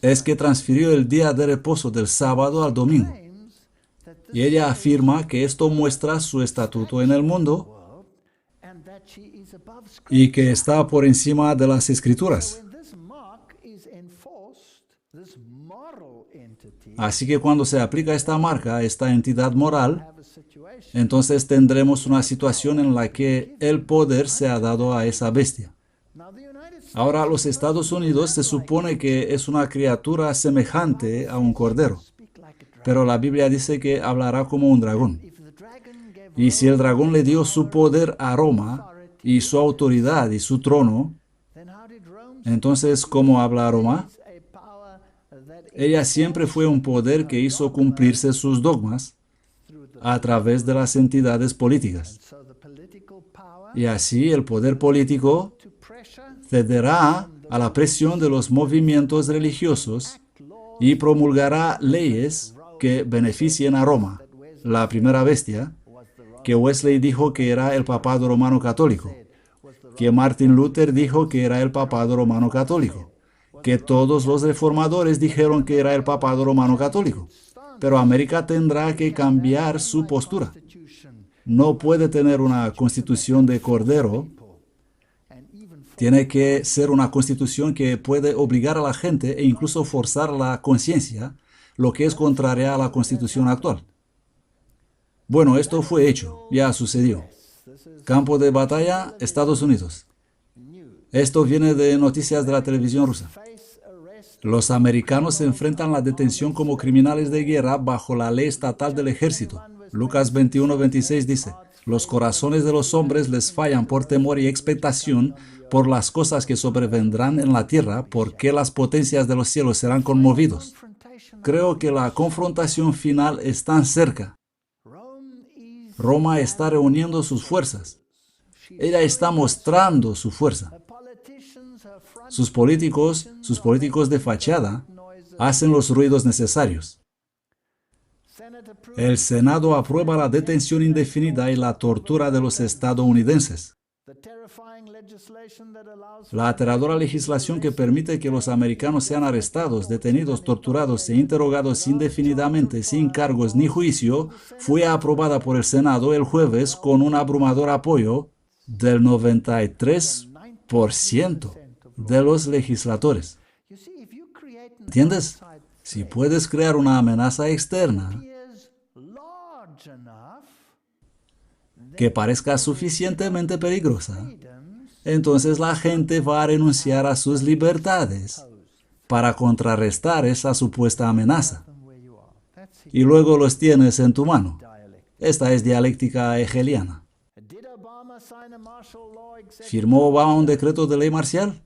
es que transfirió el día de reposo del sábado al domingo. Y ella afirma que esto muestra su estatuto en el mundo y que está por encima de las escrituras. Así que cuando se aplica esta marca a esta entidad moral, entonces tendremos una situación en la que el poder se ha dado a esa bestia. Ahora, los Estados Unidos se supone que es una criatura semejante a un cordero, pero la Biblia dice que hablará como un dragón. Y si el dragón le dio su poder a Roma, y su autoridad y su trono, entonces, ¿cómo habla Roma? Ella siempre fue un poder que hizo cumplirse sus dogmas a través de las entidades políticas. Y así el poder político cederá a la presión de los movimientos religiosos y promulgará leyes que beneficien a Roma, la primera bestia, que Wesley dijo que era el papado romano católico, que Martin Luther dijo que era el papado romano católico, que todos los reformadores dijeron que era el papado romano católico. Pero América tendrá que cambiar su postura. No puede tener una constitución de cordero. Tiene que ser una constitución que puede obligar a la gente e incluso forzar la conciencia, lo que es contraria a la constitución actual. Bueno, esto fue hecho, ya sucedió. Campo de batalla, Estados Unidos. Esto viene de noticias de la televisión rusa. Los americanos se enfrentan a la detención como criminales de guerra bajo la ley estatal del ejército. Lucas 21:26 dice, los corazones de los hombres les fallan por temor y expectación por las cosas que sobrevendrán en la tierra, porque las potencias de los cielos serán conmovidos. Creo que la confrontación final es tan cerca. Roma está reuniendo sus fuerzas. Ella está mostrando su fuerza. Sus políticos de fachada, hacen los ruidos necesarios. El Senado aprueba la detención indefinida y la tortura de los estadounidenses. La aterradora legislación que permite que los americanos sean arrestados, detenidos, torturados e interrogados indefinidamente sin cargos ni juicio fue aprobada por el Senado el jueves con un abrumador apoyo del 93% de los legisladores. ¿Entiendes? Si puedes crear una amenaza externa que parezca suficientemente peligrosa, entonces la gente va a renunciar a sus libertades para contrarrestar esa supuesta amenaza. Y luego los tienes en tu mano. Esta es dialéctica hegeliana. ¿Firmó Obama un decreto de ley marcial?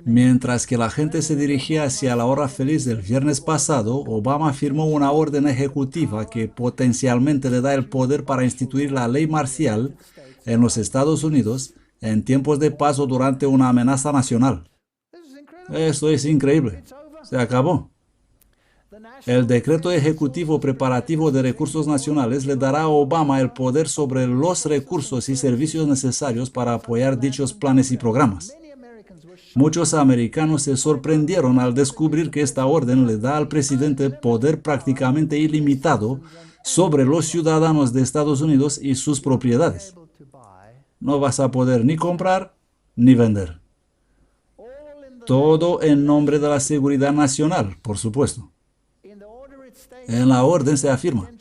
Mientras que la gente se dirigía hacia la hora feliz del viernes pasado, Obama firmó una orden ejecutiva que potencialmente le da el poder para instituir la ley marcial en los Estados Unidos en tiempos de paz o durante una amenaza nacional. Esto es increíble. Se acabó. El decreto ejecutivo preparativo de recursos nacionales le dará a Obama el poder sobre los recursos y servicios necesarios para apoyar dichos planes y programas. Muchos americanos se sorprendieron al descubrir que esta orden le da al presidente poder prácticamente ilimitado sobre los ciudadanos de Estados Unidos y sus propiedades. No vas a poder ni comprar ni vender. Todo en nombre de la seguridad nacional, por supuesto. En la orden se afirma: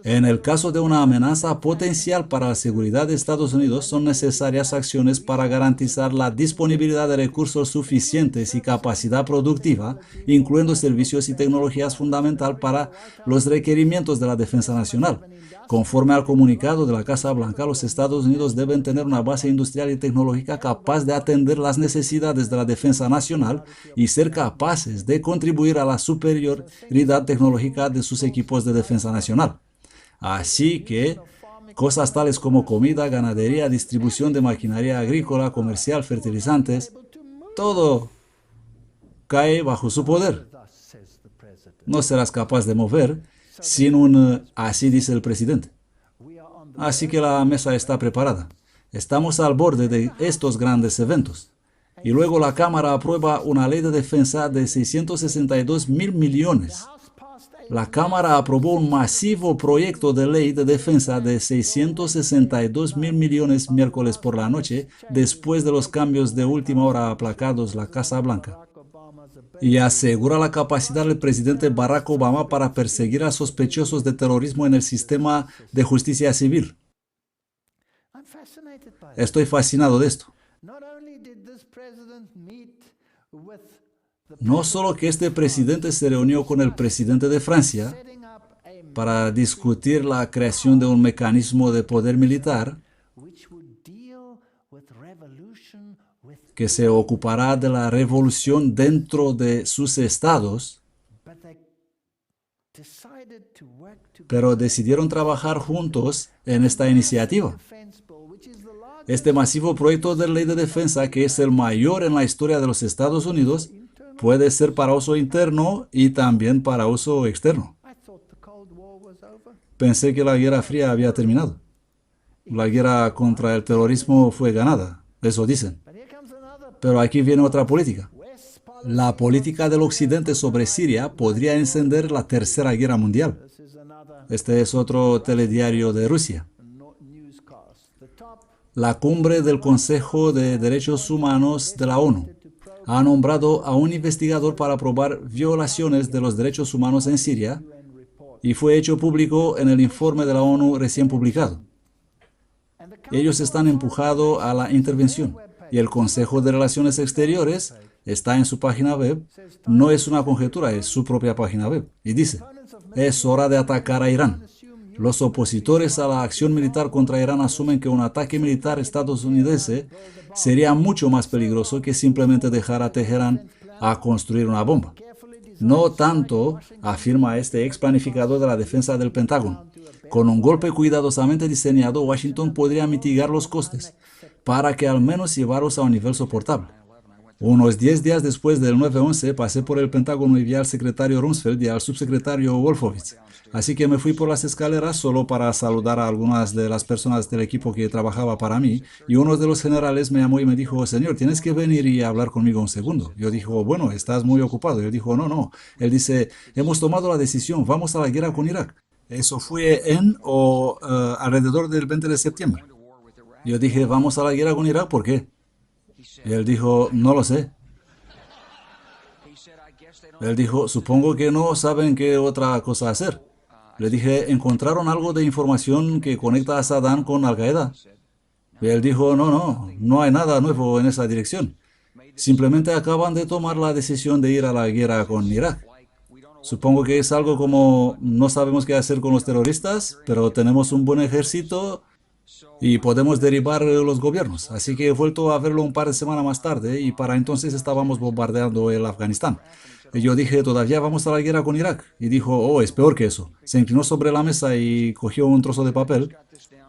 en el caso de una amenaza potencial para la seguridad de Estados Unidos, son necesarias acciones para garantizar la disponibilidad de recursos suficientes y capacidad productiva, incluyendo servicios y tecnologías fundamental para los requerimientos de la defensa nacional. Conforme al comunicado de la Casa Blanca, los Estados Unidos deben tener una base industrial y tecnológica capaz de atender las necesidades de la defensa nacional y ser capaces de contribuir a la superioridad tecnológica de sus equipos de defensa nacional. Así que cosas tales como comida, ganadería, distribución de maquinaria agrícola, comercial, fertilizantes, todo cae bajo su poder. No serás capaz de mover sin un así dice el presidente. Así que la mesa está preparada. Estamos al borde de estos grandes eventos. Y luego la Cámara aprueba una ley de defensa de 662,000 millones. La Cámara aprobó un masivo proyecto de ley de defensa de 662,000 millones miércoles por la noche, después de los cambios de última hora aplacados la Casa Blanca, y asegura la capacidad del presidente Barack Obama para perseguir a sospechosos de terrorismo en el sistema de justicia civil. Estoy fascinado de esto. No solo que este presidente se reunió con el presidente de Francia para discutir la creación de un mecanismo de poder militar que se ocupará de la revolución dentro de sus estados, pero decidieron trabajar juntos en esta iniciativa. Este masivo proyecto de ley de defensa, que es el mayor en la historia de los Estados Unidos, puede ser para uso interno y también para uso externo. Pensé que la Guerra Fría había terminado. La guerra contra el terrorismo fue ganada, eso dicen. Pero aquí viene otra política. La política del Occidente sobre Siria podría encender la Tercera Guerra Mundial. Este es otro telediario de Rusia. La cumbre del Consejo de Derechos Humanos de la ONU ha nombrado a un investigador para probar violaciones de los derechos humanos en Siria y fue hecho público en el informe de la ONU recién publicado. Ellos están empujando a la intervención y el Consejo de Relaciones Exteriores está en su página web. No es una conjetura, es su propia página web. Y dice: es hora de atacar a Irán. Los opositores a la acción militar contra Irán asumen que un ataque militar estadounidense sería mucho más peligroso que simplemente dejar a Teherán a construir una bomba. No tanto, afirma este ex planificador de la defensa del Pentágono. Con un golpe cuidadosamente diseñado, Washington podría mitigar los costes para que al menos llevarlos a un nivel soportable. Unos 10 días después del 9/11 pasé por el Pentágono y vi al secretario Rumsfeld y al subsecretario Wolfowitz. Así que me fui por las escaleras solo para saludar a algunas de las personas del equipo que trabajaba para mí, y uno de los generales me llamó y me dijo: señor, tienes que venir y hablar conmigo un segundo. Yo dije: bueno, estás muy ocupado. Yo dije: no, no. Él dice: hemos tomado la decisión, vamos a la guerra con Irak. Eso fue alrededor del 20 de septiembre. Yo dije: vamos a la guerra con Irak, ¿por qué? Y él dijo: no lo sé. Él dijo: supongo que no saben qué otra cosa hacer. Le dije: ¿encontraron algo de información que conecta a Saddam con Al-Qaeda? Y él dijo: no, no, no hay nada nuevo en esa dirección. Simplemente acaban de tomar la decisión de ir a la guerra con Irak. Supongo que es algo como: no sabemos qué hacer con los terroristas, pero tenemos un buen ejército y podemos derribar los gobiernos. Así que he vuelto a verlo un par de semanas más tarde y para entonces estábamos bombardeando el Afganistán. Y yo dije: todavía vamos a la guerra con Irak. Y dijo: oh, es peor que eso. Se inclinó sobre la mesa y cogió un trozo de papel.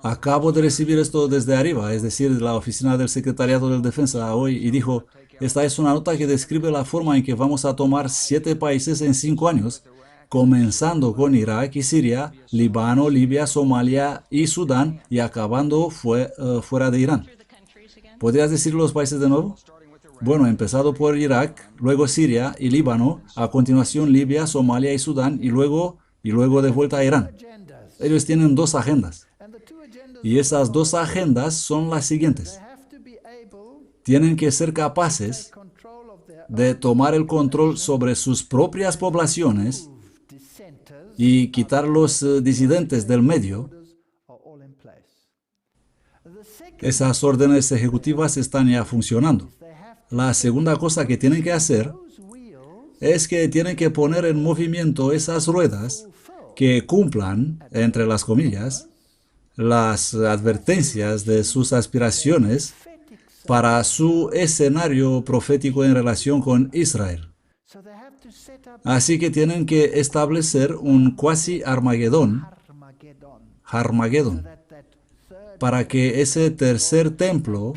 Acabo de recibir esto desde arriba, es decir, de la oficina del Secretariado de Defensa hoy, y dijo: esta es una nota que describe la forma en que vamos a tomar 7 países en 5 años, comenzando con Irak y Siria, Líbano, Libia, Somalia y Sudán, y acabando fuera de Irán. ¿Podrías decir los países de nuevo? Bueno, empezado por Irak, luego Siria y Líbano, a continuación Libia, Somalia y Sudán, y luego de vuelta a Irán. Ellos tienen 2 agendas. Y esas 2 agendas son las siguientes. Tienen que ser capaces de tomar el control sobre sus propias poblaciones y quitar los disidentes del medio. Esas órdenes ejecutivas están ya funcionando. La segunda cosa que tienen que hacer es que tienen que poner en movimiento esas ruedas que cumplan, entre las comillas, las advertencias de sus aspiraciones para su escenario profético en relación con Israel. Así que tienen que establecer un cuasi Armagedón, para que ese tercer templo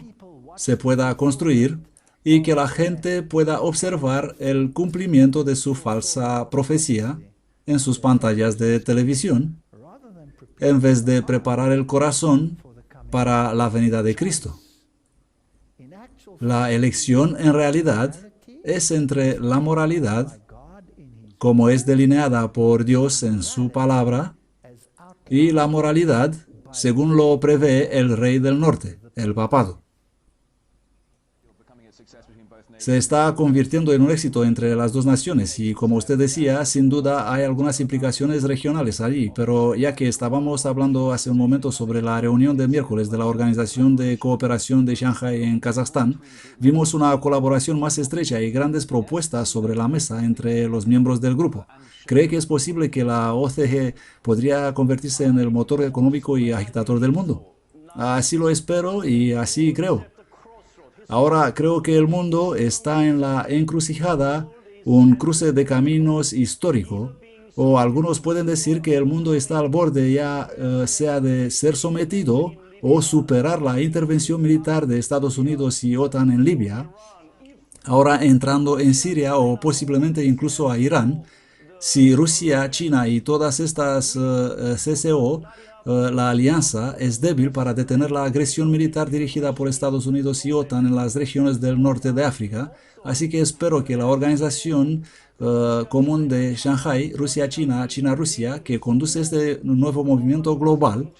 se pueda construir y que la gente pueda observar el cumplimiento de su falsa profecía en sus pantallas de televisión, en vez de preparar el corazón para la venida de Cristo. La elección en realidad es entre la moralidad, como es delineada por Dios en su palabra, y la moralidad, según lo prevé el rey del norte, el papado. Se está convirtiendo en un éxito entre las 2 naciones y, como usted decía, sin duda hay algunas implicaciones regionales allí, pero ya que estábamos hablando hace un momento sobre la reunión de miércoles de la Organización de Cooperación de Shanghái en Kazajstán, vimos una colaboración más estrecha y grandes propuestas sobre la mesa entre los miembros del grupo. ¿Cree que es posible que la OCG podría convertirse en el motor económico y agitador del mundo? Así lo espero y así creo. Ahora creo que el mundo está en la encrucijada, un cruce de caminos histórico, o algunos pueden decir que el mundo está al borde ya sea de ser sometido o superar la intervención militar de Estados Unidos y OTAN en Libia, ahora entrando en Siria o posiblemente incluso a Irán. Si Rusia, China y todas estas CCO, la alianza es débil para detener la agresión militar dirigida por Estados Unidos y OTAN en las regiones del norte de África. Así que espero que la organización común de Shanghái, Rusia-China, China-Rusia, que conduce este nuevo movimiento global,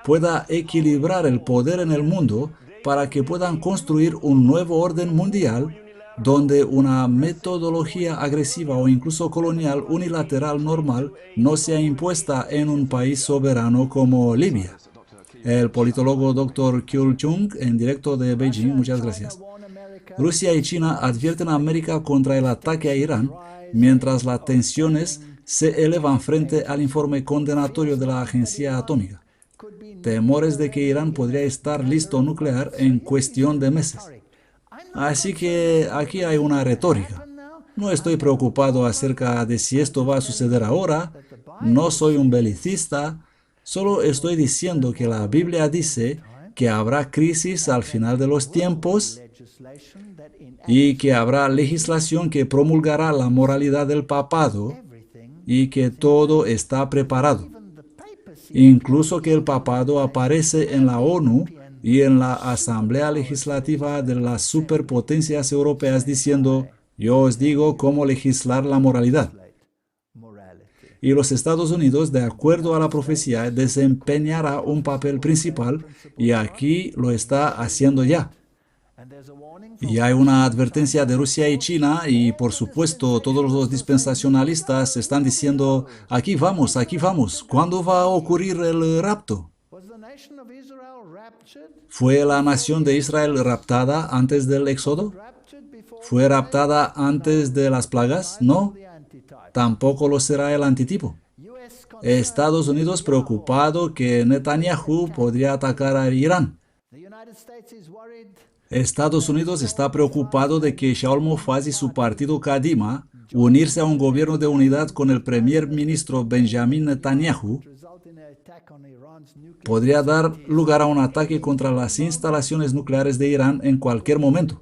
pueda equilibrar el poder en el mundo para que puedan construir un nuevo orden mundial donde una metodología agresiva o incluso colonial unilateral normal no sea impuesta en un país soberano como Libia. El politólogo Dr. Kyul Chung, en directo de Beijing, muchas gracias. Rusia y China advierten a América contra el ataque a Irán, mientras las tensiones se elevan frente al informe condenatorio de la agencia atómica. Temores de que Irán podría estar listo nuclear en cuestión de meses. Así que aquí hay una retórica. No estoy preocupado acerca de si esto va a suceder ahora. No soy un belicista. Solo estoy diciendo que la Biblia dice que habrá crisis al final de los tiempos y que habrá legislación que promulgará la moralidad del papado y que todo está preparado. Incluso que el papado aparece en la ONU y en la Asamblea Legislativa de las superpotencias europeas diciendo: yo os digo cómo legislar la moralidad. Y los Estados Unidos, de acuerdo a la profecía, desempeñará un papel principal, y aquí lo está haciendo ya. Y hay una advertencia de Rusia y China, y por supuesto todos los dispensacionalistas están diciendo: aquí vamos, ¿cuándo va a ocurrir el rapto? ¿Fue la nación de Israel raptada antes del éxodo? ¿Fue raptada antes de las plagas? No. Tampoco lo será el antitipo. Estados Unidos preocupado que Netanyahu podría atacar a Irán. Estados Unidos está preocupado de que Shaul Mofaz y su partido Kadima unirse a un gobierno de unidad con el primer ministro Benjamin Netanyahu podría dar lugar a un ataque contra las instalaciones nucleares de Irán en cualquier momento,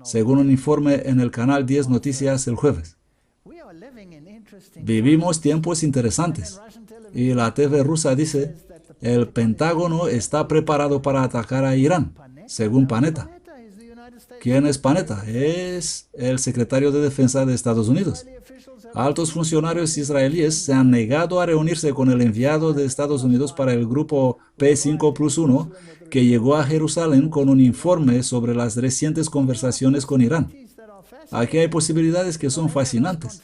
según un informe en el canal 10 Noticias el jueves. Vivimos tiempos interesantes, y la TV rusa dice: el Pentágono está preparado para atacar a Irán, según Panetta. ¿Quién es Panetta? Es el secretario de Defensa de Estados Unidos. Altos funcionarios israelíes se han negado a reunirse con el enviado de Estados Unidos para el grupo P5+1, que llegó a Jerusalén con un informe sobre las recientes conversaciones con Irán. Aquí hay posibilidades que son fascinantes.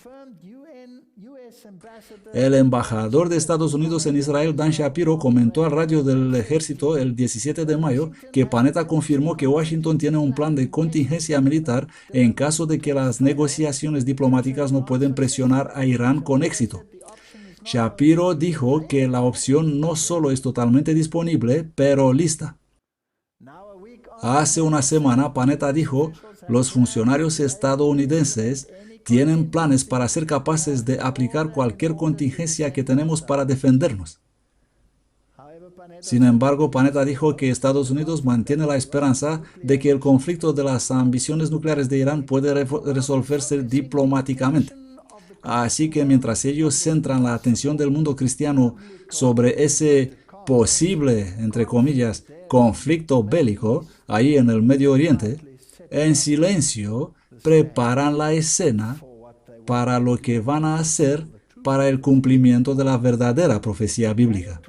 El embajador de Estados Unidos en Israel, Dan Shapiro, comentó al radio del ejército el 17 de mayo que Panetta confirmó que Washington tiene un plan de contingencia militar en caso de que las negociaciones diplomáticas no pueden presionar a Irán con éxito. Shapiro dijo que la opción no solo es totalmente disponible, pero lista. Hace una semana, Panetta dijo: los funcionarios estadounidenses tienen planes para ser capaces de aplicar cualquier contingencia que tenemos para defendernos. Sin embargo, Panetta dijo que Estados Unidos mantiene la esperanza de que el conflicto de las ambiciones nucleares de Irán puede resolverse diplomáticamente. Así que mientras ellos centran la atención del mundo cristiano sobre ese posible, entre comillas, conflicto bélico ahí en el Medio Oriente, en silencio preparan la escena para lo que van a hacer para el cumplimiento de la verdadera profecía bíblica.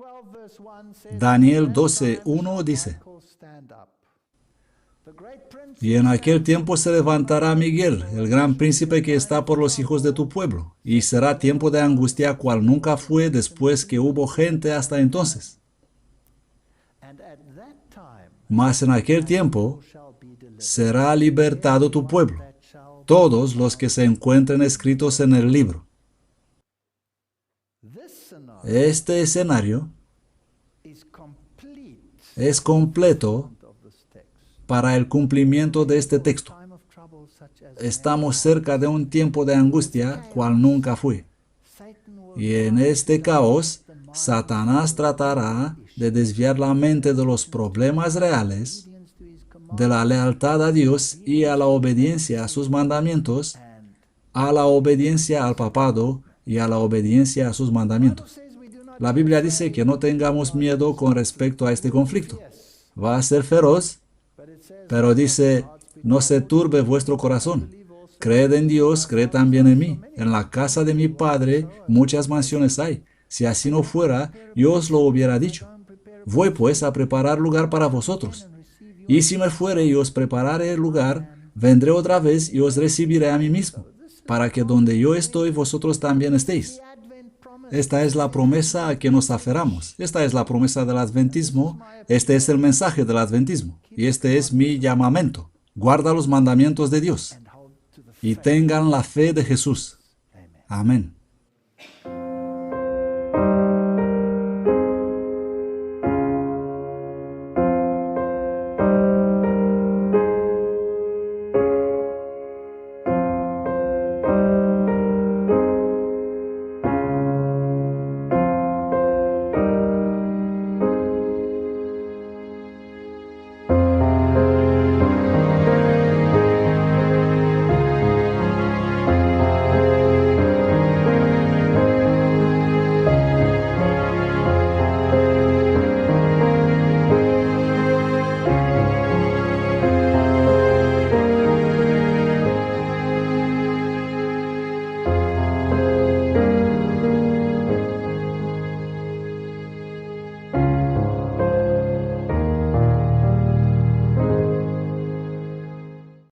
Daniel 12:1 dice: y en aquel tiempo se levantará Miguel, el gran príncipe que está por los hijos de tu pueblo, y será tiempo de angustia cual nunca fue después que hubo gente hasta entonces. Mas en aquel tiempo será libertado tu pueblo, todos los que se encuentren escritos en el libro. Este escenario es completo para el cumplimiento de este texto. Estamos cerca de un tiempo de angustia cual nunca fue. Y en este caos, Satanás tratará de desviar la mente de los problemas reales, de la lealtad a Dios y a la obediencia a sus mandamientos, a la obediencia al papado y a la obediencia a sus mandamientos. La Biblia dice que no tengamos miedo con respecto a este conflicto. Va a ser feroz, pero dice: no se turbe vuestro corazón. Creed en Dios, creed también en mí. En la casa de mi Padre muchas mansiones hay. Si así no fuera, yo os lo hubiera dicho. Voy pues a preparar lugar para vosotros. Y si me fuere y os prepararé el lugar, vendré otra vez y os recibiré a mí mismo, para que donde yo estoy, vosotros también estéis. Esta es la promesa a que nos aferramos. Esta es la promesa del adventismo. Este es el mensaje del adventismo. Y este es mi llamamiento. Guarda los mandamientos de Dios y tengan la fe de Jesús. Amén.